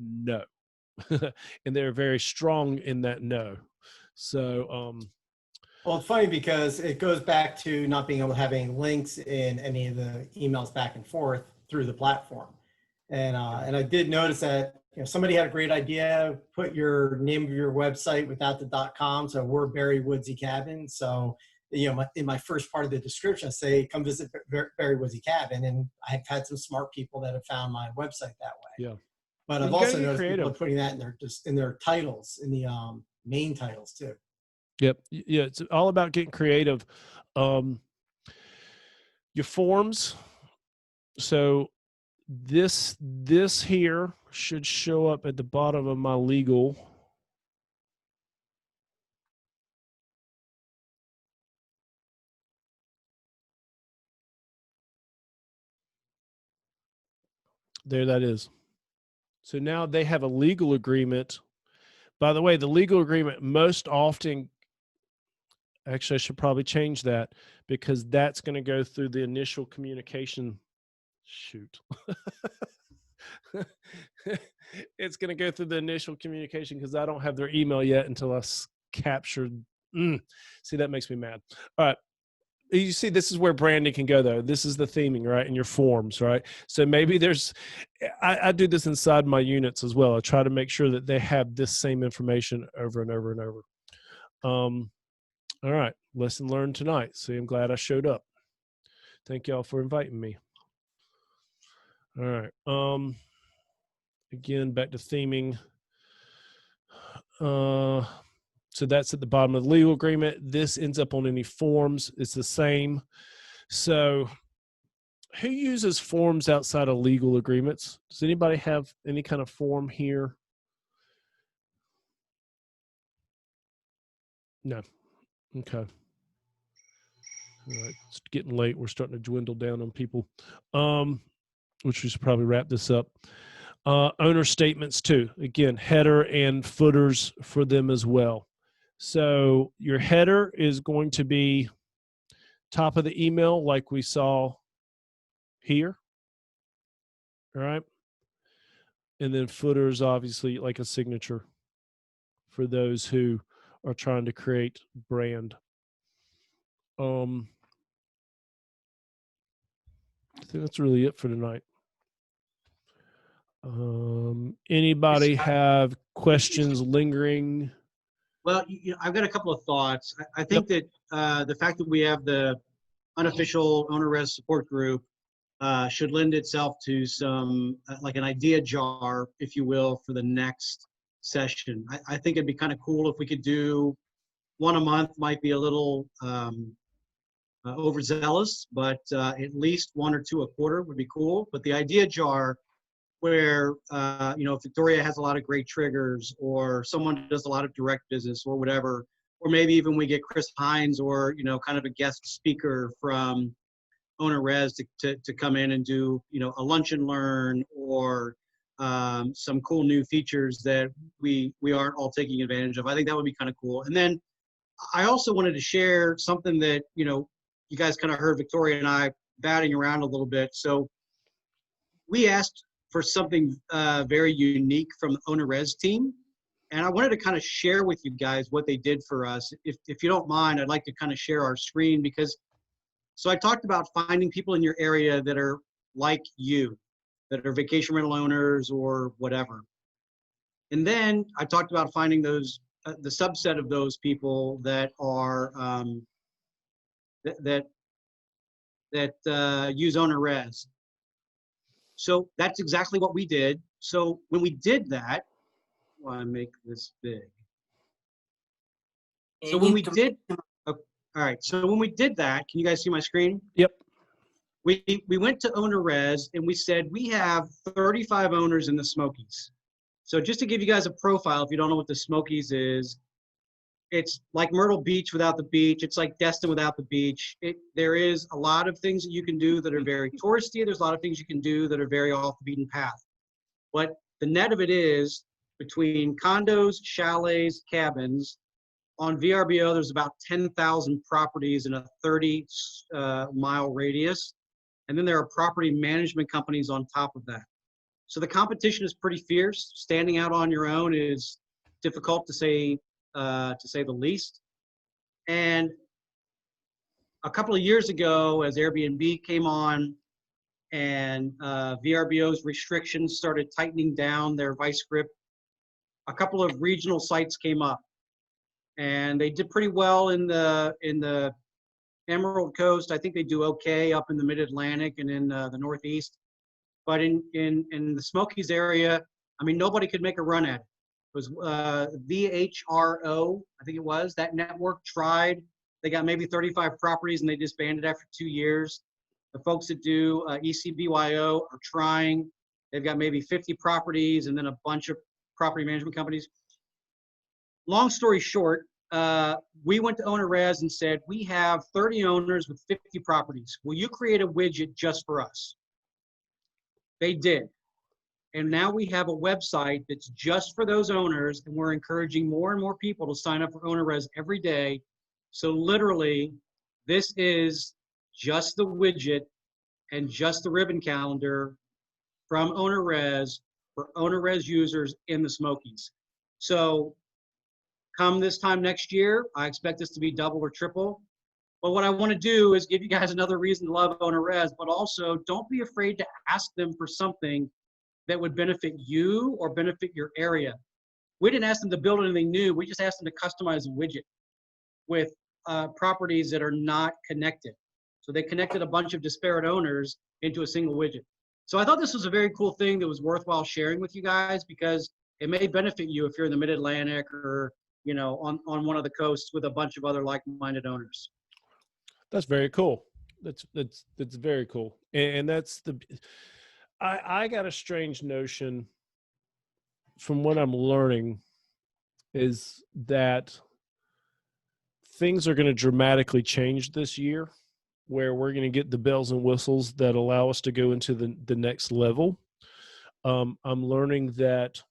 S2: no, and they're very strong in that no. So
S8: Well, it's funny because it goes back to not being able to have any links in any of the emails back and forth through the platform. And I did notice that somebody had a great idea, put your name of your website without the .com. So we're Barry Woodsy Cabin. So, in my first part of the description, I say, come visit Barry Woodsy Cabin. And I've had some smart people that have found my website that way.
S2: Yeah.
S8: But
S2: You
S8: I've
S2: gotta
S8: also
S2: get
S8: noticed
S2: creative.
S8: people putting that in their titles, in the main titles too.
S2: Yep. Yeah. It's all about getting creative. Your forms. So this here should show up at the bottom of my legal. There that is. So now they have a legal agreement. By the way, the legal agreement most often, actually, I should probably change that because that's going to go through the initial communication. Shoot. It's going to go through the initial communication because I don't have their email yet until I captured. See, that makes me mad. All right. You see, this is where branding can go, though. This is the theming, right? In your forms, right? So maybe I do this inside my units as well. I try to make sure that they have this same information over and over and over. All right. Lesson learned tonight. See, I'm glad I showed up. Thank y'all for inviting me. All right. Again, back to theming. So that's at the bottom of the legal agreement. This ends up on any forms. It's the same. So who uses forms outside of legal agreements? Does anybody have any kind of form here? No. Okay. All right. It's getting late. We're starting to dwindle down on people, which we should probably wrap this up. Owner statements too. Again, header and footers for them as well. So your header is going to be top of the email like we saw here. All right. And then footers, obviously, like a signature for those who are trying to create brand. I think that's really it for tonight. Anybody have questions lingering?
S1: Well, I've got a couple of thoughts. I think that the fact that we have the unofficial owner-res support group should lend itself to some, like an idea jar, if you will, for the next session. I think it'd be kind of cool if we could do one a month. Might be a little overzealous, but at least one or two a quarter would be cool. But the idea jar, where if Victoria has a lot of great triggers, or someone does a lot of direct business or whatever, or maybe even we get Chris Hines or kind of a guest speaker from Owner Res to come in and do a lunch and learn, or some cool new features that we aren't all taking advantage of. I think that would be kind of cool. And then I also wanted to share something that you guys kind of heard Victoria and I batting around a little bit. So we asked for something very unique from the Owner Res team. And I wanted to kind of share with you guys what they did for us. If you don't mind, I'd like to kind of share our screen so I talked about finding people in your area that are like you, that are vacation rental owners or whatever. And then I talked about finding those, the subset of those people that are, that use Owner Res. So that's exactly what we did. So when we did that, I make this big. So when we did, all right. So when we did that, can you guys see my screen?
S2: Yep.
S1: We went to Owner Res and we said we have 35 owners in the Smokies. So just to give you guys a profile, if you don't know what the Smokies is, it's like Myrtle Beach without the beach. It's like Destin without the beach. There is a lot of things that you can do that are very touristy. There's a lot of things you can do that are very off the beaten path. But the net of it is, between condos, chalets, cabins, on VRBO, there's about 10,000 properties in a 30-mile radius. And then there are property management companies on top of that. So the competition is pretty fierce. Standing out on your own is difficult to say the least. And a couple of years ago, as Airbnb came on and VRBO's restrictions started tightening down their vice grip, a couple of regional sites came up, and they did pretty well in the Emerald Coast. I think they do okay up in the Mid-Atlantic and in the Northeast. But in the Smokies area, I mean, nobody could make a run at it. It was VHRO, I think it was. That network tried. They got maybe 35 properties and they disbanded after 2 years. The folks that do ECBYO are trying. They've got maybe 50 properties and then a bunch of property management companies. Long story short, we went to OwnerRez and said, we have 30 owners with 50 properties. Will you create a widget just for us? They did. And now we have a website that's just for those owners, and we're encouraging more and more people to sign up for OwnerRez every day. So literally, this is just the widget and just the ribbon calendar from OwnerRez for OwnerRez users in the Smokies. So come this time next year, I expect this to be double or triple. But what I want to do is give you guys another reason to love OwnerRez, but also don't be afraid to ask them for something that would benefit you or benefit your area. We didn't ask them to build anything new. We just asked them to customize a widget with properties that are not connected. So they connected a bunch of disparate owners into a single widget. So I thought this was a very cool thing that was worthwhile sharing with you guys, because it may benefit you if you're in the Mid-Atlantic or, you know, on one of the coasts with a bunch of other like-minded owners.
S2: That's very cool. That's very cool. And that's I got a strange notion from what I'm learning is that things are going to dramatically change this year, where we're going to get the bells and whistles that allow us to go into the next level. I'm learning that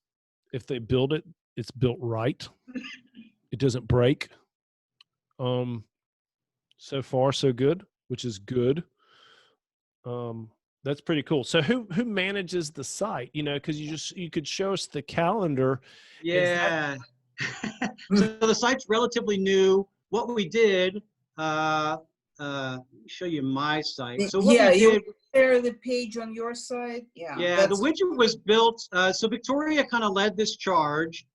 S2: if they build it, it's built right. It doesn't break. So far, so good, which is good. That's pretty cool. So who manages the site? You know, because you could show us the calendar.
S1: Yeah. So the site's relatively new. What we did, let me show you my site. So what we did,
S3: you share the page on your site.
S1: Yeah, the widget was built. So Victoria kind of led this charge,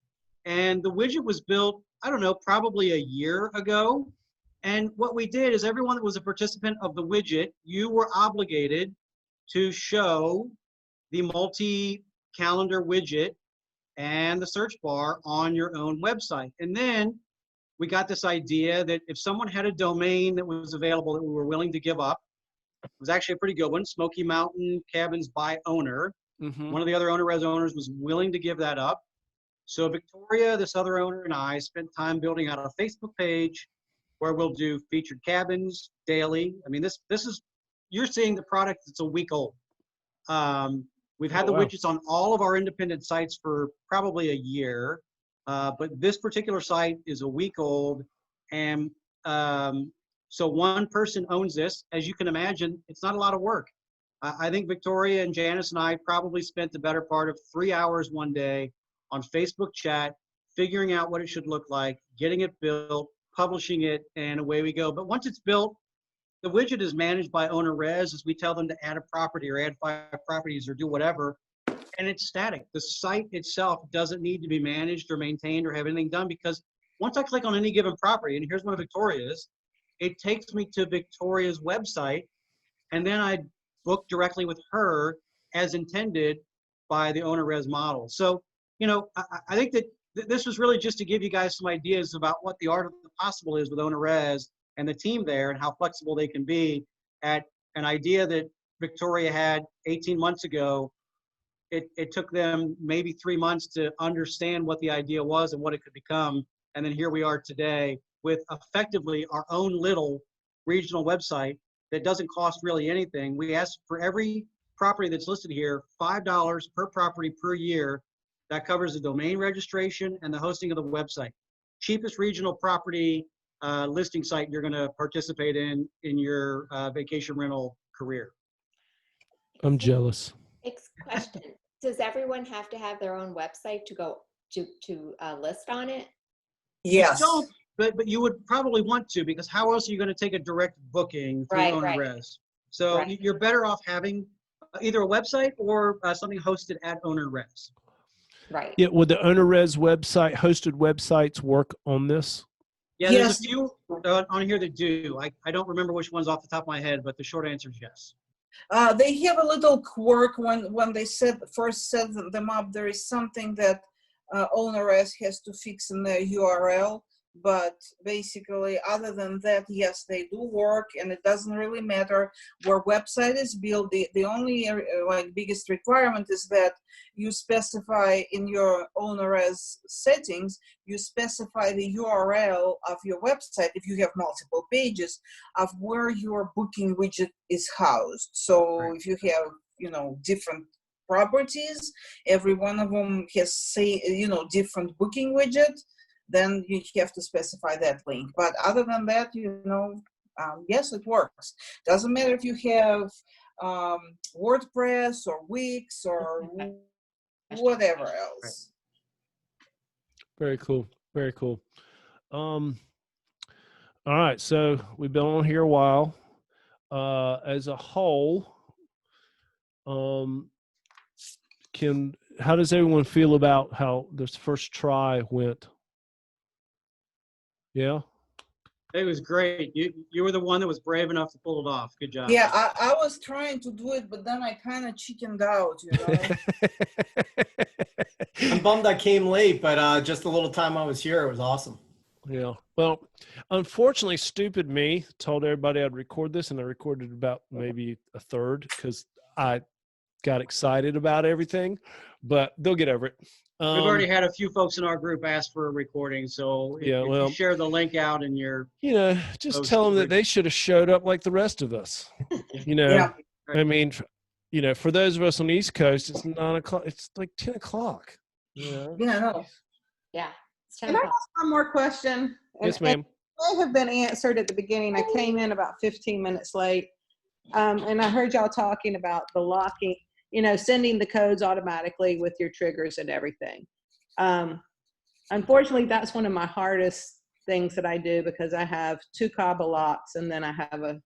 S1: and the widget was built, I don't know, probably a year ago. And what we did is everyone that was a participant of the widget, you were obligated to show the multi-calendar widget and the search bar on your own website. And then we got this idea that if someone had a domain that was available that we were willing to give up, it was actually a pretty good one, Smoky Mountain Cabins by Owner.
S2: Mm-hmm.
S1: One of the other OwnerRez owners was willing to give that up. So Victoria, this other owner, and I spent time building out a Facebook page where we'll do featured cabins daily. I mean, this is, you're seeing the product that's a week old. We've had the widgets on all of our independent sites for probably a year, but this particular site is a week old. And so one person owns this. As you can imagine, it's not a lot of work. I think Victoria and Janice and I probably spent the better part of 3 hours one day on Facebook chat, figuring out what it should look like, getting it built, publishing it, and away we go. But once it's built, the widget is managed by OwnerRez as we tell them to add a property or add 5 properties or do whatever, and it's static. The site itself doesn't need to be managed or maintained or have anything done, because once I click on any given property, and here's one of Victoria's, it takes me to Victoria's website, and then I book directly with her as intended by the OwnerRez model. So, you know, I think that this was really just to give you guys some ideas about what the art of the possible is with OwnerRez and the team there and how flexible they can be. At an idea that Victoria had 18 months ago, it took them maybe 3 months to understand what the idea was and what it could become. And then here we are today with effectively our own little regional website that doesn't cost really anything. We ask for every property that's listed here, $5 per property per year. That covers the domain registration and the hosting of the website. Cheapest regional property listing site you're going to participate in your vacation rental career.
S2: I'm jealous.
S9: Next question. Does everyone have to have their own website to go to list on it?
S3: Yes.
S1: but you would probably want to, because how else are you going to take a direct booking through
S9: Right,
S1: OwnerRez? So
S9: Right.
S1: you're better off having either a website or something hosted at OwnerRez.
S9: Right.
S2: Yeah, would the OwnerRez website, hosted websites work on this?
S1: Yeah, there's
S3: Yes.
S1: a few on here that do. I don't remember which ones off the top of my head, but the short answer is yes.
S3: They have a little quirk when they first set them up. There is something that OwnerRez has to fix in their URL, but basically, other than that, yes, they do work, and it doesn't really matter where website is built. The only like biggest requirement is that you specify in your OwnerRez settings, you specify the URL of your website if you have multiple pages of where your booking widget is housed. So
S1: Right.
S3: if you have, different properties, every one of them has different booking widget, then you have to specify that link. But other than that, yes, it works. Doesn't matter if you have WordPress or Wix or whatever else.
S2: Very cool. Very cool. All right. So we've been on here a while. As a whole, how does everyone feel about how this first try went? Yeah.
S1: It was great. You were the one that was brave enough to pull it off. Good job.
S3: Yeah, I was trying to do it, but then I kind of chickened out,
S8: I'm bummed I came late, but just a little time I was here, it was awesome.
S2: Yeah. Well, unfortunately, stupid me told everybody I'd record this, and I recorded about maybe a third because I got excited about everything, but they'll get over it.
S1: We've already had a few folks in our group ask for a recording, so if you share the link out and you're,
S2: just tell them that they should have showed up like the rest of us.
S3: Yeah.
S2: I mean, for those of us on the East Coast, it's 9 o'clock. It's like 10 o'clock.
S3: Yeah, no.
S9: Yeah. It's 10
S7: Can I
S9: o'clock.
S7: ask one more question?
S2: Yes, ma'am.
S7: It may have been answered at the beginning. I came in about 15 minutes late. And I heard y'all talking about the locking, sending the codes automatically with your triggers and everything. Unfortunately, that's one of my hardest things that I do because I have 2 Kaba locks, and then I have a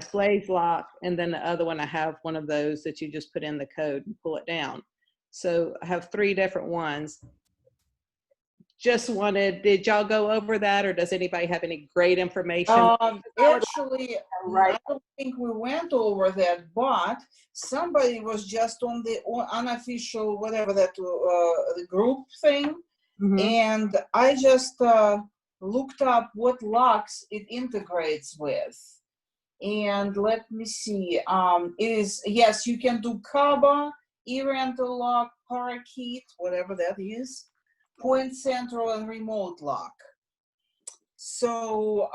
S7: Slaves lock, and then the other one I have one of those that you just put in the code and pull it down. So I have 3 different ones. Just did y'all go over that, or does anybody have any great information?
S3: Actually, I don't think we went over that, but somebody was just on the unofficial, whatever that the group thing, and I just looked up what locks it integrates with. And let me see, it is, yes, you can do Kaba, eRental lock, Parakeet, whatever that is, Point Central, and Remote Lock. So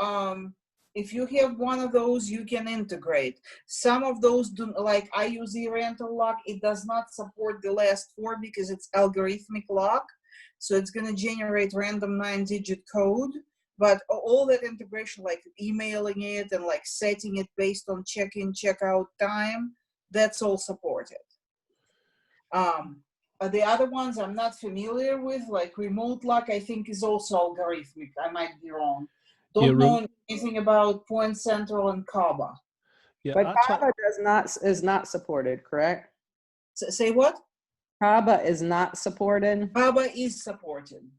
S3: if you have one of those, you can integrate. Some of those do, like I use eRental lock. It does not support the last 4 because it's algorithmic lock. So it's going to generate random 9-digit code. But all that integration, like emailing it and like setting it based on check-in, check-out time, that's all supported. The other ones I'm not familiar with, like Remote Lock, I think is also algorithmic. I might be wrong. Don't know anything about Point Central and Kaba.
S2: Yeah,
S7: but Kaba is not supported, correct?
S3: Say what?
S7: Kaba is not supported.
S3: Kaba is supported.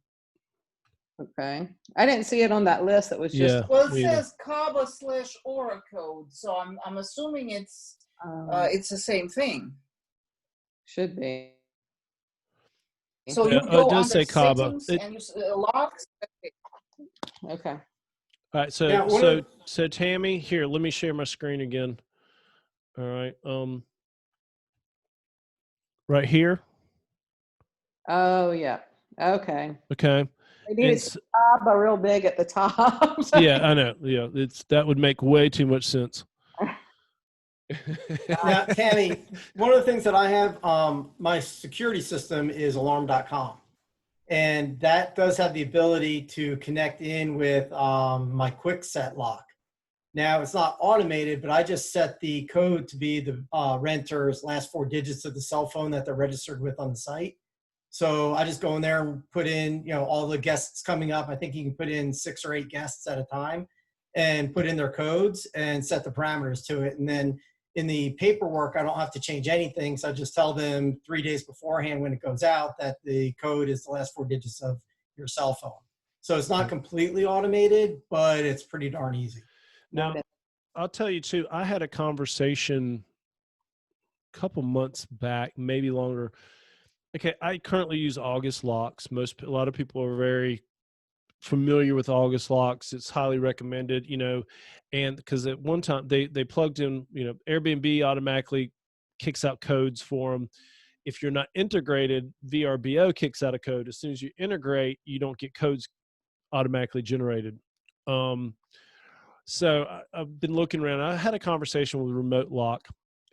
S7: Okay, I didn't see it on that list. That was just
S3: well, it says Kaba /Aura code, so I'm assuming it's the same thing.
S7: Should be.
S3: So you go
S2: it does
S3: under
S2: say Kaba.
S3: settings and you locks.
S7: Okay.
S2: All right. So Tammy, here, let me share my screen again. All right. Right here.
S7: Oh yeah. Okay.
S2: Okay.
S7: They needed Kaba real big at the top.
S2: Yeah, I know. Yeah, that would make way too much sense.
S8: Now, Tammy, one of the things that I have, my security system is alarm.com. And that does have the ability to connect in with my quick set lock. Now, it's not automated, but I just set the code to be the renter's last 4 digits of the cell phone that they're registered with on the site. So I just go in there and put in, all the guests coming up. I think you can put in 6 or 8 guests at a time and put in their codes and set the parameters to it. And then in the paperwork, I don't have to change anything. So I just tell them 3 days beforehand when it goes out that the code is the last 4 digits of your cell phone. So it's not completely automated, but it's pretty darn easy.
S2: Now, I'll tell you too, I had a conversation a couple months back, maybe longer. Okay, I currently use August Locks. A lot of people are very familiar with August Locks. It's highly recommended, and because at one time they plugged in, Airbnb automatically kicks out codes for them. If you're not integrated, VRBO kicks out a code. As soon as you integrate, you don't get codes automatically generated. So I've been looking around. I had a conversation with Remote Lock,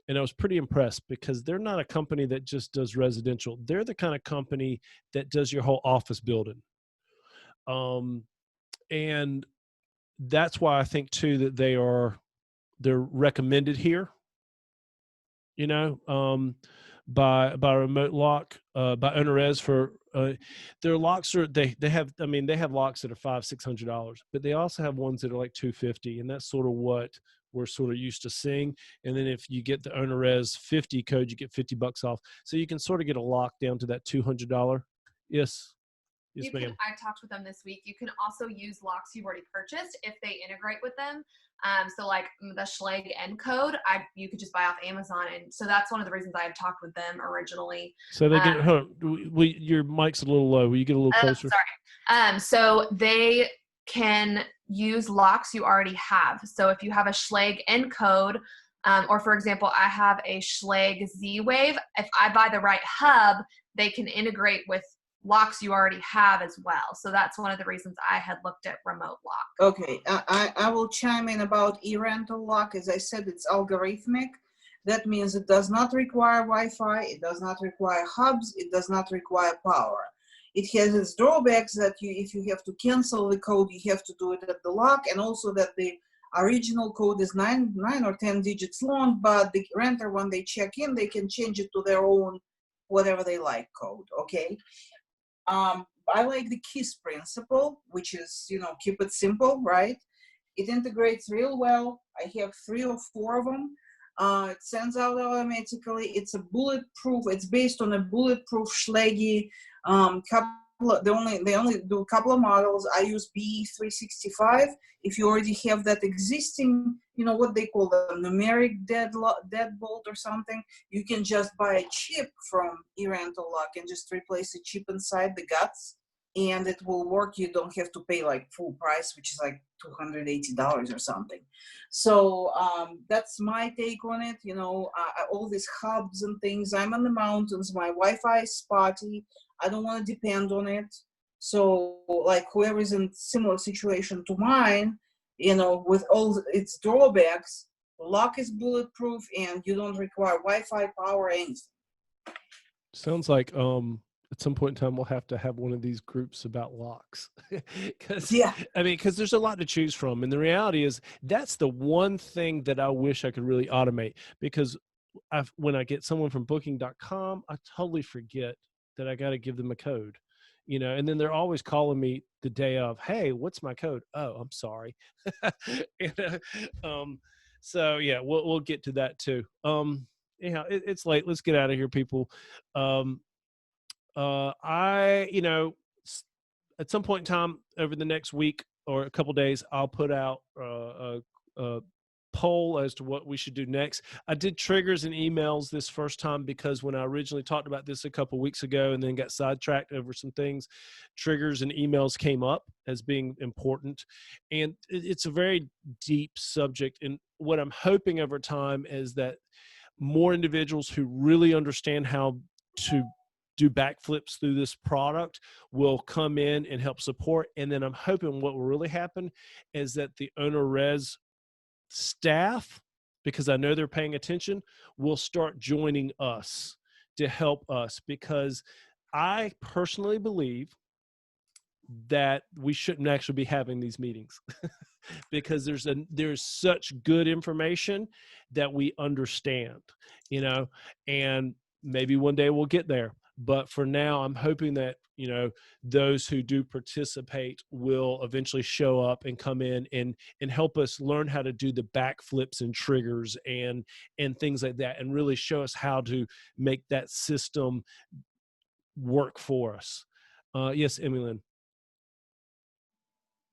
S2: and I was pretty impressed because they're not a company that just does residential. They're the kind of company that does your whole office building. And that's why I think too that they're recommended here, by Remote Lock, by OwnerRez for their locks they have locks that are $500-$600, but they also have ones that are like $250, and that's sort of what we're sort of used to seeing. And then if you get the OwnerRez 50 code, you get $50 off. So you can sort of get a lock down to that $200. Yes. Yes, ma'am.
S10: I talked with them this week. You can also use locks you've already purchased if they integrate with them. So like the Schlage N code, you could just buy off Amazon, and so that's one of the reasons I had talked with them originally.
S2: So they get your mic's a little low. Will you get a little closer?
S10: Sorry. So they can use locks you already have. So if you have a Schlage N code, or for example, I have a Schlage Z-Wave. If I buy the right hub, they can integrate with locks you already have as well. So that's one of the reasons I had looked at Remote Lock.
S3: Okay, I will chime in about eRental Lock. As I said, it's algorithmic. That means it does not require Wi-Fi, it does not require hubs, it does not require power. It has its drawbacks that if you have to cancel the code, you have to do it at the lock, and also that the original code is 9 or 10 digits long, but the renter, when they check in, they can change it to their own whatever they like code, okay? I like the KISS principle, which is, keep it simple, right? It integrates real well. I have 3 or 4 of them. It sends out automatically. It's based on a bulletproof Schlage they only do a couple of models. I use BE365. If you already have that existing, what they call the numeric deadbolt or something, you can just buy a chip from eRental Lock and just replace a chip inside the guts, and it will work. You don't have to pay like full price, which is like $280 or something. So that's my take on it. All these hubs and things. I'm in the mountains. My Wi-Fi is spotty. I don't want to depend on it. So like whoever is in similar situation to mine, with all its drawbacks, the lock is bulletproof and you don't require Wi-Fi, power, or anything.
S2: Sounds like at some point in time we'll have to have one of these groups about locks. Because there's a lot to choose from. And the reality is that's the one thing that I wish I could really automate, because when I get someone from booking.com, I totally forget that I got to give them a code, and then they're always calling me the day of, hey, what's my code? Oh, I'm sorry. So yeah, we'll get to that too. Anyhow, it's late. Let's get out of here, people. At some point in time over the next week or a couple days, I'll put out a poll as to what we should do next. I did triggers and emails this first time because when I originally talked about this a couple weeks ago and then got sidetracked over some things, triggers and emails came up as being important. And it's a very deep subject. And what I'm hoping over time is that more individuals who really understand how to do backflips through this product will come in and help support. And then I'm hoping what will really happen is that the OwnerRez staff, because I know they're paying attention, will start joining us to help us, because I personally believe that we shouldn't actually be having these meetings because there's such good information that we understand, and maybe one day we'll get there. But for now, I'm hoping that, you know, those who do participate will eventually show up and come in and help us learn how to do the backflips and triggers and things like that, and really show us how to make that system work for us. Yes, Emily Lynn.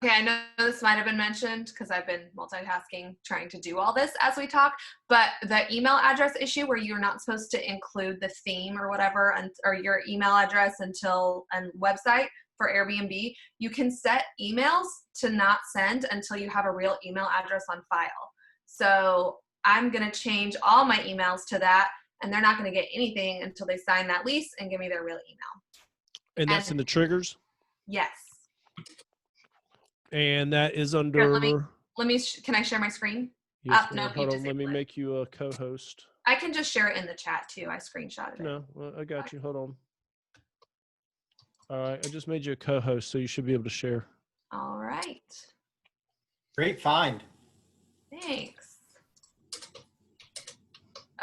S10: Okay, I know this might have been mentioned because I've been multitasking trying to do all this as we talk, but the email address issue where you're not supposed to include the theme or whatever, or your email address and website for Airbnb, you can set emails to not send until you have a real email address on file. So I'm going to change all my emails to that, and they're not going to get anything until they sign that lease and give me their real email.
S2: And that's in the triggers?
S10: Yes.
S2: And that is under.
S10: Here, let me can I share my screen?
S2: Yes,
S10: No,
S2: hold on. Let me make you a co-host.
S10: I can just share it in the chat too. I screenshotted it.
S2: No, well, I got you. Hold on. All right, I just made you a co-host, so you should be able to share.
S10: All right.
S8: Great find.
S10: Thanks.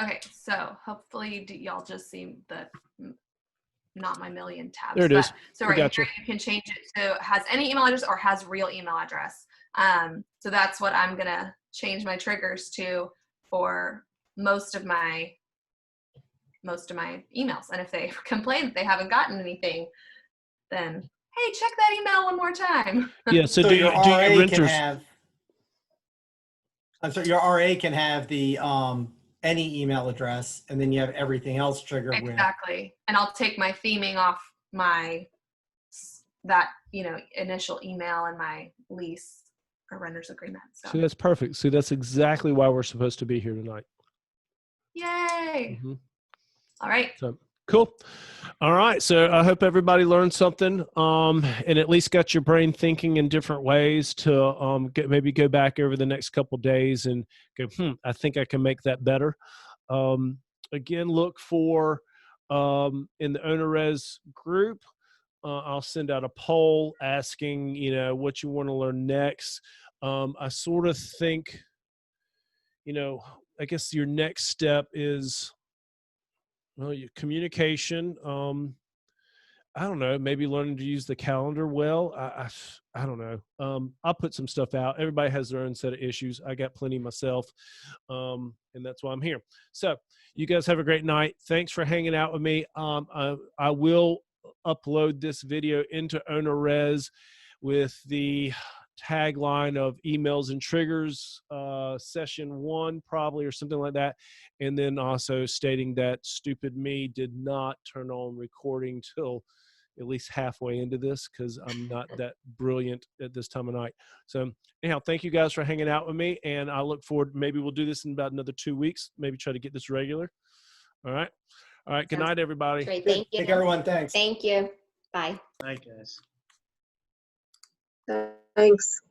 S10: Okay, so hopefully y'all just see the not my million tabs.
S2: There it is.
S10: So
S2: I
S10: right
S2: got
S10: here,
S2: you.
S10: you can change it to has any email address or has real email address. So that's what I'm gonna change my triggers to for most of my emails. And if they complain that they haven't gotten anything, then hey, check that email one more time.
S2: Yeah. So, do
S8: your
S2: your
S8: RA can
S2: renters?
S8: have. I'm sorry, your RA can have the any email address, and then you have everything else triggered with.
S10: Exactly. And I'll take my theming off that initial email and my lease or renter's agreement. So
S2: See, that's perfect. See, that's exactly why we're supposed to be here tonight.
S10: yay.
S2: Mm-hmm.
S10: All right.
S2: So cool. All right. So I hope everybody learned something, and at least got your brain thinking in different ways to maybe go back over the next couple of days and go, I think I can make that better. Again, look for in the OwnerRez group. I'll send out a poll asking, what you want to learn next. I sort of think, I guess your next step is, well, your communication. I don't know, maybe learning to use the calendar well. I don't know. I'll put some stuff out. Everybody has their own set of issues. I got plenty myself, and that's why I'm here. So you guys have a great night. Thanks for hanging out with me. I will upload this video into OwnerRez with the tagline of emails and triggers session 1 probably, or something like that, and then also stating that stupid me did not turn on recording till at least halfway into this because I'm not that brilliant at this time of night. So anyhow, thank you guys for hanging out with me, and I look forward, maybe we'll do this in about another 2 weeks, maybe try to get this regular. All right, good night, everybody.
S9: Great. Thank you.
S8: Take care, everyone. Thanks.
S9: Thank you. Bye.
S1: Night, guys.
S11: Thanks.